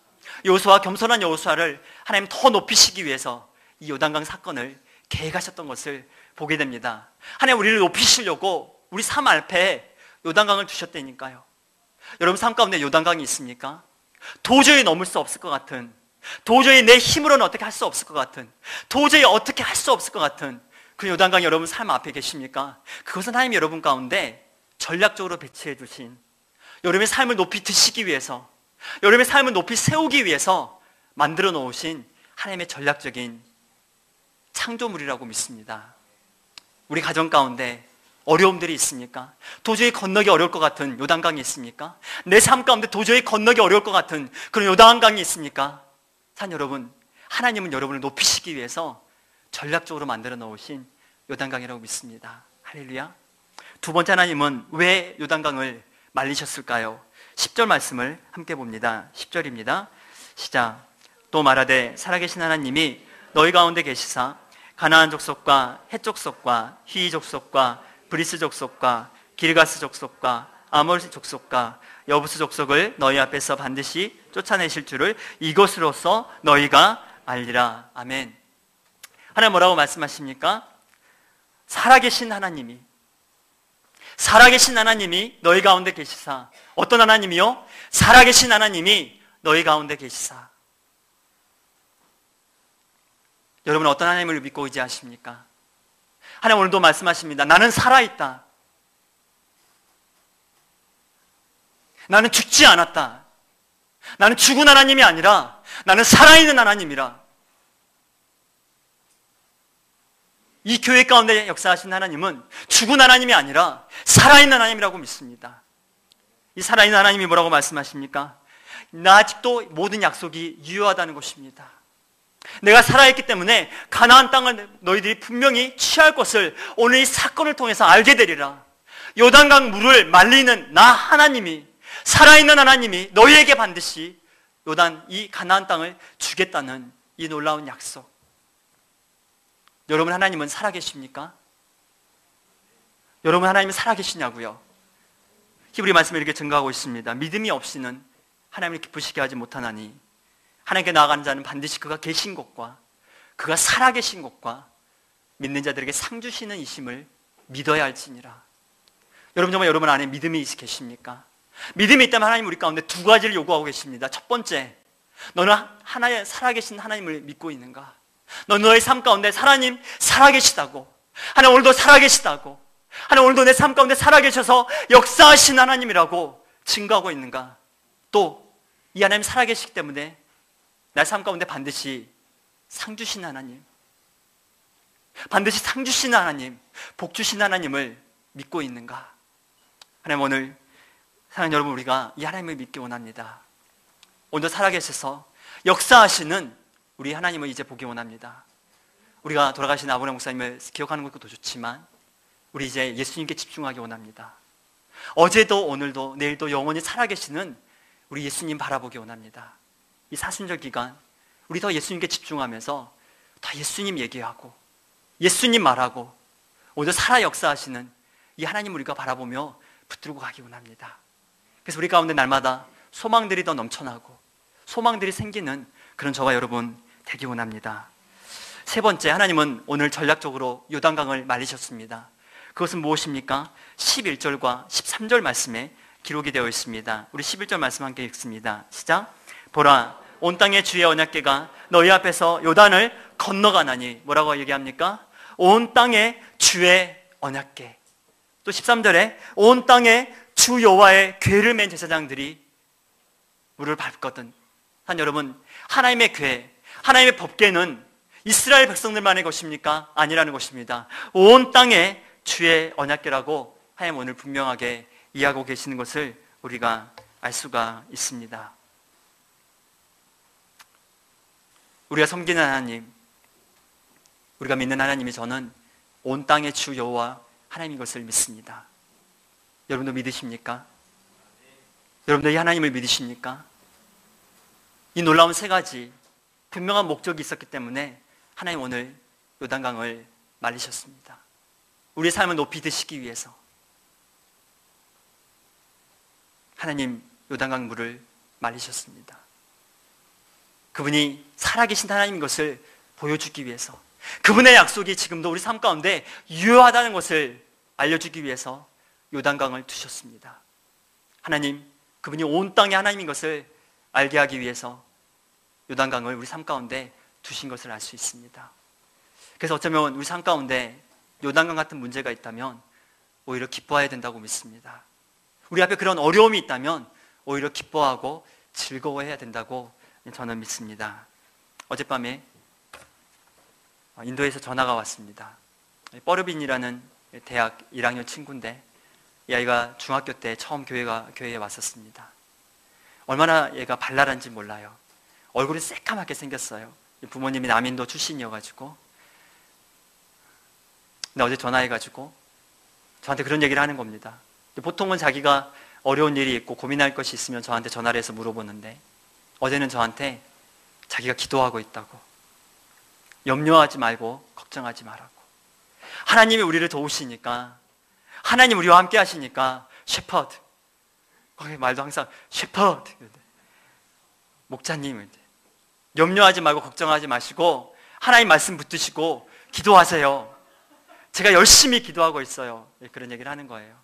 Speaker 1: 여호수아, 겸손한 여호수아를 하나님 더 높이시기 위해서 이 요단강 사건을 계획하셨던 것을 보게 됩니다. 하나님 우리를 높이시려고 우리 삶 앞에 요단강을 두셨다니까요. 여러분 삶 가운데 요단강이 있습니까? 도저히 넘을 수 없을 것 같은, 도저히 내 힘으로는 어떻게 할 수 없을 것 같은, 도저히 어떻게 할 수 없을 것 같은 그 요단강이 여러분 삶 앞에 계십니까? 그것은 하나님이 여러분 가운데 전략적으로 배치해 두신, 여러분의 삶을 높이 드시기 위해서, 여러분의 삶을 높이 세우기 위해서 만들어 놓으신 하나님의 전략적인 창조물이라고 믿습니다. 우리 가정 가운데 어려움들이 있습니까? 도저히 건너기 어려울 것 같은 요단강이 있습니까? 내 삶 가운데 도저히 건너기 어려울 것 같은 그런 요단강이 있습니까? 산 여러분, 하나님은 여러분을 높이시기 위해서 전략적으로 만들어 놓으신 요단강이라고 믿습니다. 할렐루야. 두 번째, 하나님은 왜 요단강을 말리셨을까요? 10절 말씀을 함께 봅니다. 10절입니다. 시작. 또 말하되 살아계신 하나님이 너희 가운데 계시사 가나안 족속과 헷 족속과 히위 족속과 브리스 족속과 기르가스 족속과 아몰 족속과 여부스 족속을 너희 앞에서 반드시 쫓아내실 줄을 이것으로써 너희가 알리라. 아멘. 하나님 뭐라고 말씀하십니까? 살아계신 하나님이, 살아계신 하나님이 너희 가운데 계시사. 어떤 하나님이요? 살아계신 하나님이 너희 가운데 계시사. 여러분 어떤 하나님을 믿고 의지하십니까? 하나님 오늘도 말씀하십니다. 나는 살아있다. 나는 죽지 않았다. 나는 죽은 하나님이 아니라 나는 살아있는 하나님이라. 이 교회 가운데 역사하신 하나님은 죽은 하나님이 아니라 살아있는 하나님이라고 믿습니다. 이 살아있는 하나님이 뭐라고 말씀하십니까? 나 아직도 모든 약속이 유효하다는 것입니다. 내가 살아있기 때문에 가나안 땅을 너희들이 분명히 취할 것을 오늘 이 사건을 통해서 알게 되리라. 요단강 물을 말리는 나 하나님이, 살아있는 하나님이 너희에게 반드시 이 가나안 땅을 주겠다는 이 놀라운 약속. 여러분, 하나님은 살아계십니까? 여러분, 하나님은 살아계시냐고요? 히브리 말씀에 이렇게 증거하고 있습니다. 믿음이 없이는 하나님을 기쁘시게 하지 못하나니 하나님께 나아가는 자는 반드시 그가 계신 것과 그가 살아계신 것과 믿는 자들에게 상 주시는 이심을 믿어야 할지니라. 여러분, 정말 여러분 안에 믿음이 계십니까? 믿음이 있다면 하나님 우리 가운데 두 가지를 요구하고 계십니다. 첫 번째, 너는 하나의 살아계신 하나님을 믿고 있는가? 너는 너의 삶 가운데 하나님 살아계시다고, 하나님 오늘도 살아계시다고, 하나님 오늘도 내 삶 가운데 살아계셔서 역사하신 하나님이라고 증거하고 있는가? 또 이 하나님 살아계시기 때문에 내 삶 가운데 반드시 상 주신 하나님, 반드시 상 주신 하나님, 복 주신 하나님을 믿고 있는가? 하나님, 오늘 사랑하는 여러분, 우리가 이 하나님을 믿기 원합니다. 오늘도 살아계셔서 역사하시는 우리 하나님을 이제 보기 원합니다. 우리가 돌아가신 아브라함 목사님을 기억하는 것도 좋지만 우리 이제 예수님께 집중하기 원합니다. 어제도 오늘도 내일도 영원히 살아계시는 우리 예수님 바라보기 원합니다. 이 사순절 기간 우리 더 예수님께 집중하면서 더 예수님 얘기하고 예수님 말하고 오늘 살아 역사하시는 이 하나님 우리가 바라보며 붙들고 가기 원합니다. 그래서 우리 가운데 날마다 소망들이 더 넘쳐나고 소망들이 생기는 그런 저와 여러분 되기 원합니다. 세 번째, 하나님은 오늘 전략적으로 요단강을 말리셨습니다. 그것은 무엇입니까? 11절과 13절 말씀에 기록이 되어 있습니다. 우리 11절 말씀 함께 읽습니다. 시작. 보라, 온 땅의 주의 언약궤가 너희 앞에서 요단을 건너가나니. 뭐라고 얘기합니까? 온 땅의 주의 언약궤. 또 13절에 온 땅의 주 여호와의 궤를 맨 제사장들이 물을 밟거든. 한 여러분, 하나님의 궤, 하나님의 법궤는 이스라엘 백성들만의 것입니까? 아니라는 것입니다. 온 땅의 주의 언약궤라고 하나님 오늘 분명하게 이해하고 계시는 것을 우리가 알 수가 있습니다. 우리가 섬기는 하나님, 우리가 믿는 하나님이 저는 온 땅의 주 여호와 하나님인 것을 믿습니다. 여러분도 믿으십니까? 여러분도 이 하나님을 믿으십니까? 이 놀라운 세 가지 분명한 목적이 있었기 때문에 하나님 오늘 요단강을 말리셨습니다. 우리의 삶을 높이 드시기 위해서 하나님 요단강 물을 말리셨습니다. 그분이 살아계신 하나님인 것을 보여주기 위해서, 그분의 약속이 지금도 우리 삶 가운데 유효하다는 것을 알려주기 위해서 요단강을 두셨습니다. 하나님, 그분이 온 땅의 하나님인 것을 알게 하기 위해서 요단강을 우리 삶 가운데 두신 것을 알 수 있습니다. 그래서 어쩌면 우리 삶 가운데 요단강 같은 문제가 있다면 오히려 기뻐해야 된다고 믿습니다. 우리 앞에 그런 어려움이 있다면 오히려 기뻐하고 즐거워해야 된다고 저는 믿습니다. 어젯밤에 인도에서 전화가 왔습니다. 뻐르빈이라는 대학 1학년 친구인데 이 아이가 중학교 때 처음 교회에 왔었습니다. 얼마나 얘가 발랄한지 몰라요. 얼굴이 새까맣게 생겼어요. 부모님이 남인도 출신이어가지고. 근데 어제 전화해가지고 저한테 그런 얘기를 하는 겁니다. 보통은 자기가 어려운 일이 있고 고민할 것이 있으면 저한테 전화를 해서 물어보는데 어제는 저한테 자기가 기도하고 있다고, 염려하지 말고 걱정하지 말라고, 하나님이 우리를 도우시니까, 하나님 우리와 함께 하시니까 셰퍼드, 거기 말도 항상 셰퍼드, 목자님 염려하지 말고 걱정하지 마시고 하나님 말씀 붙드시고 기도하세요. 제가 열심히 기도하고 있어요. 그런 얘기를 하는 거예요.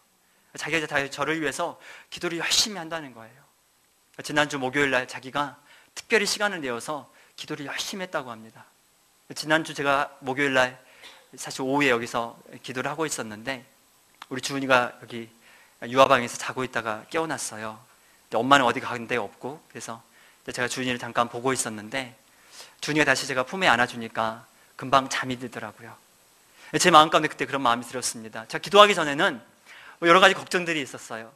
Speaker 1: 자기가 이제 저를 위해서 기도를 열심히 한다는 거예요. 지난주 목요일 날 자기가 특별히 시간을 내어서 기도를 열심히 했다고 합니다. 지난주 제가 목요일 날 사실 오후에 여기서 기도를 하고 있었는데 우리 주은이가 여기 유아방에서 자고 있다가 깨어났어요. 엄마는 어디 가는 데 없고, 그래서 제가 주은이를 잠깐 보고 있었는데 주은이가 다시 제가 품에 안아주니까 금방 잠이 들더라고요. 제 마음 가운데 그때 그런 마음이 들었습니다. 제가 기도하기 전에는 여러 가지 걱정들이 있었어요.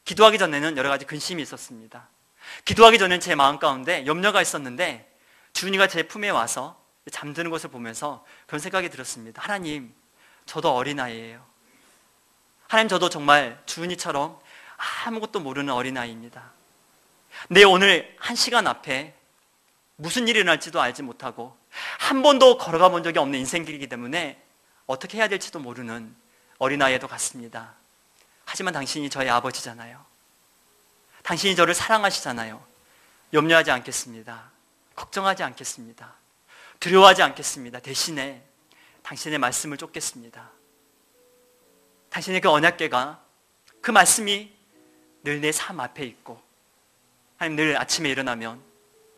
Speaker 1: 기도하기 전에는 여러 가지 근심이 있었습니다. 기도하기 전에는 제 마음 가운데 염려가 있었는데 주은이가 제 품에 와서 잠드는 것을 보면서 그런 생각이 들었습니다. 하나님, 저도 어린아이예요. 하나님, 저도 정말 주은이처럼 아무것도 모르는 어린아이입니다. 내 오늘 한 시간 앞에 무슨 일이 일어날지도 알지 못하고 한 번도 걸어가 본 적이 없는 인생길이기 때문에 어떻게 해야 될지도 모르는 어린아이에도 같습니다. 하지만 당신이 저의 아버지잖아요. 당신이 저를 사랑하시잖아요. 염려하지 않겠습니다. 걱정하지 않겠습니다. 두려워하지 않겠습니다. 대신에 당신의 말씀을 쫓겠습니다. 당신의 그 언약궤가, 그 말씀이 늘 내 삶 앞에 있고, 하나님, 늘 아침에 일어나면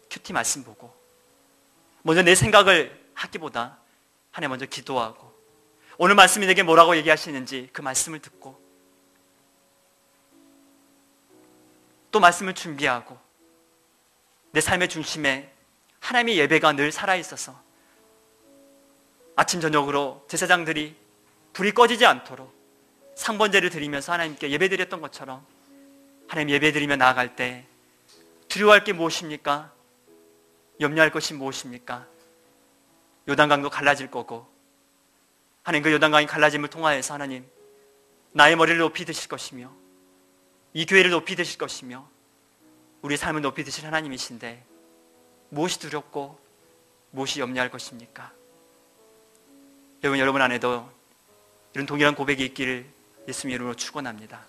Speaker 1: 큐티 말씀 보고 먼저 내 생각을 하기보다 하나님 먼저 기도하고 오늘 말씀이 내게 뭐라고 얘기하시는지 그 말씀을 듣고 또 말씀을 준비하고 내 삶의 중심에 하나님의 예배가 늘 살아있어서 아침 저녁으로 제사장들이 불이 꺼지지 않도록 상번제를 드리면서 하나님께 예배드렸던 것처럼 하나님 예배드리며 나아갈 때 두려워할 게 무엇입니까? 염려할 것이 무엇입니까? 요단강도 갈라질 거고 하나님, 그 요단강이 갈라짐을 통하여서 하나님 나의 머리를 높이 드실 것이며 이 교회를 높이 드실 것이며 우리 삶을 높이 드실 하나님이신데 무엇이 두렵고 무엇이 염려할 것입니까? 여러분 안에도 이런 동일한 고백이 있기를 예수님 이름으로 축원합니다.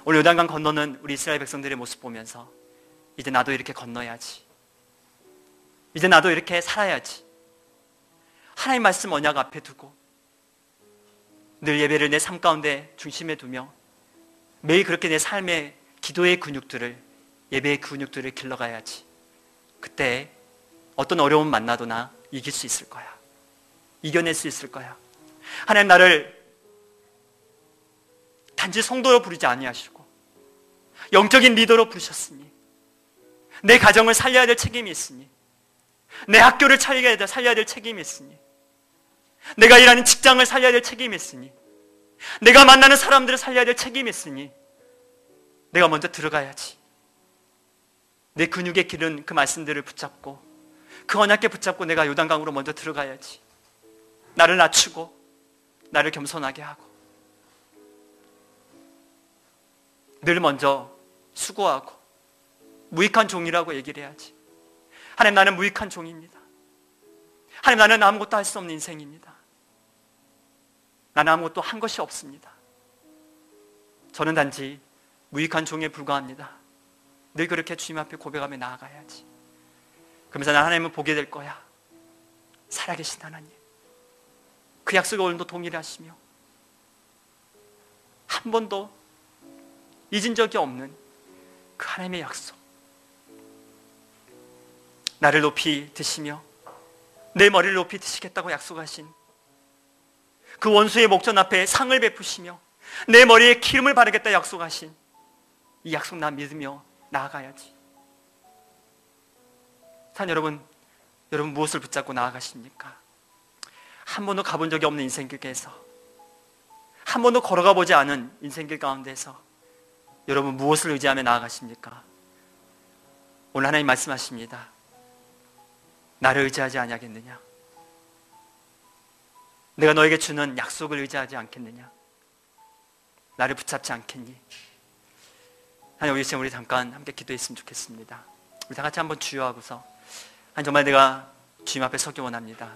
Speaker 1: 오늘 요단강 건너는 우리 이스라엘 백성들의 모습 보면서 이제 나도 이렇게 건너야지, 이제 나도 이렇게 살아야지, 하나님 말씀 언약 앞에 두고 늘 예배를 내 삶 가운데 중심에 두며 매일 그렇게 내 삶의 기도의 근육들을, 예배의 근육들을 길러가야지. 그때 어떤 어려움 만나도 나 이길 수 있을 거야. 이겨낼 수 있을 거야. 하나님 나를 단지 성도로 부르지 아니하시고 영적인 리더로 부르셨으니 내 가정을 살려야 될 책임이 있으니 내 학교를 살려야 될 책임이 있으니 내가 일하는 직장을 살려야 될 책임이 있으니 내가 만나는 사람들을 살려야 될 책임이 있으니 내가 먼저 들어가야지. 내 근육에 기른 그 말씀들을 붙잡고 그 언약궤 붙잡고 내가 요단강으로 먼저 들어가야지. 나를 낮추고 나를 겸손하게 하고 늘 먼저 수고하고 무익한 종이라고 얘기를 해야지. 하나님, 나는 무익한 종입니다. 하나님, 나는 아무것도 할 수 없는 인생입니다. 나는 아무것도 한 것이 없습니다. 저는 단지 무익한 종에 불과합니다. 늘 그렇게 주님 앞에 고백하며 나아가야지. 그러면서 난 하나님을 보게 될 거야. 살아계신 하나님, 그 약속을 오늘도 동일하시며 한 번도 잊은 적이 없는 그 하나님의 약속, 나를 높이 드시며 내 머리를 높이 드시겠다고 약속하신 그 원수의 목전 앞에 상을 베푸시며 내 머리에 기름을 바르겠다 약속하신 이 약속 나 믿으며 나아가야지. 산 여러분 무엇을 붙잡고 나아가십니까? 한 번도 가본 적이 없는 인생길에서, 한 번도 걸어가 보지 않은 인생길 가운데서 여러분 무엇을 의지하며 나아가십니까? 오늘 하나님 말씀하십니다. 나를 의지하지 아니하겠느냐? 내가 너에게 주는 약속을 의지하지 않겠느냐? 나를 붙잡지 않겠니? 하나님, 우리 잠깐 함께 기도했으면 좋겠습니다. 우리 다 같이 한번 주여하고서, 하나님, 정말 내가 주님 앞에 서기 원합니다.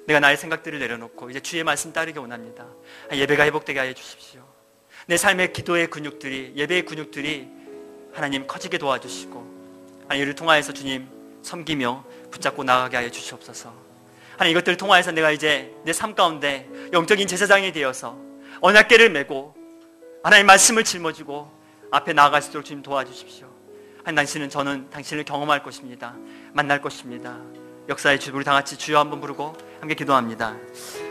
Speaker 1: 내가 나의 생각들을 내려놓고 이제 주의 말씀 따르기 원합니다. 예배가 회복되게 하여 주십시오. 내 삶의 기도의 근육들이, 예배의 근육들이 하나님 커지게 도와주시고, 하나님, 이를 통하여서 주님 섬기며 붙잡고 나가게 하여 주시옵소서. 하나님, 이것들을 통하여서 내가 이제 내 삶 가운데 영적인 제사장이 되어서 언약궤를 메고 하나님 말씀을 짊어지고 앞에 나아갈 수 있도록 주님 도와주십시오. 하나님, 저는 당신을 경험할 것입니다. 만날 것입니다. 역사의 주, 우리 다 같이 주여 한번 부르고 함께 기도합니다.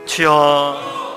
Speaker 1: 주여.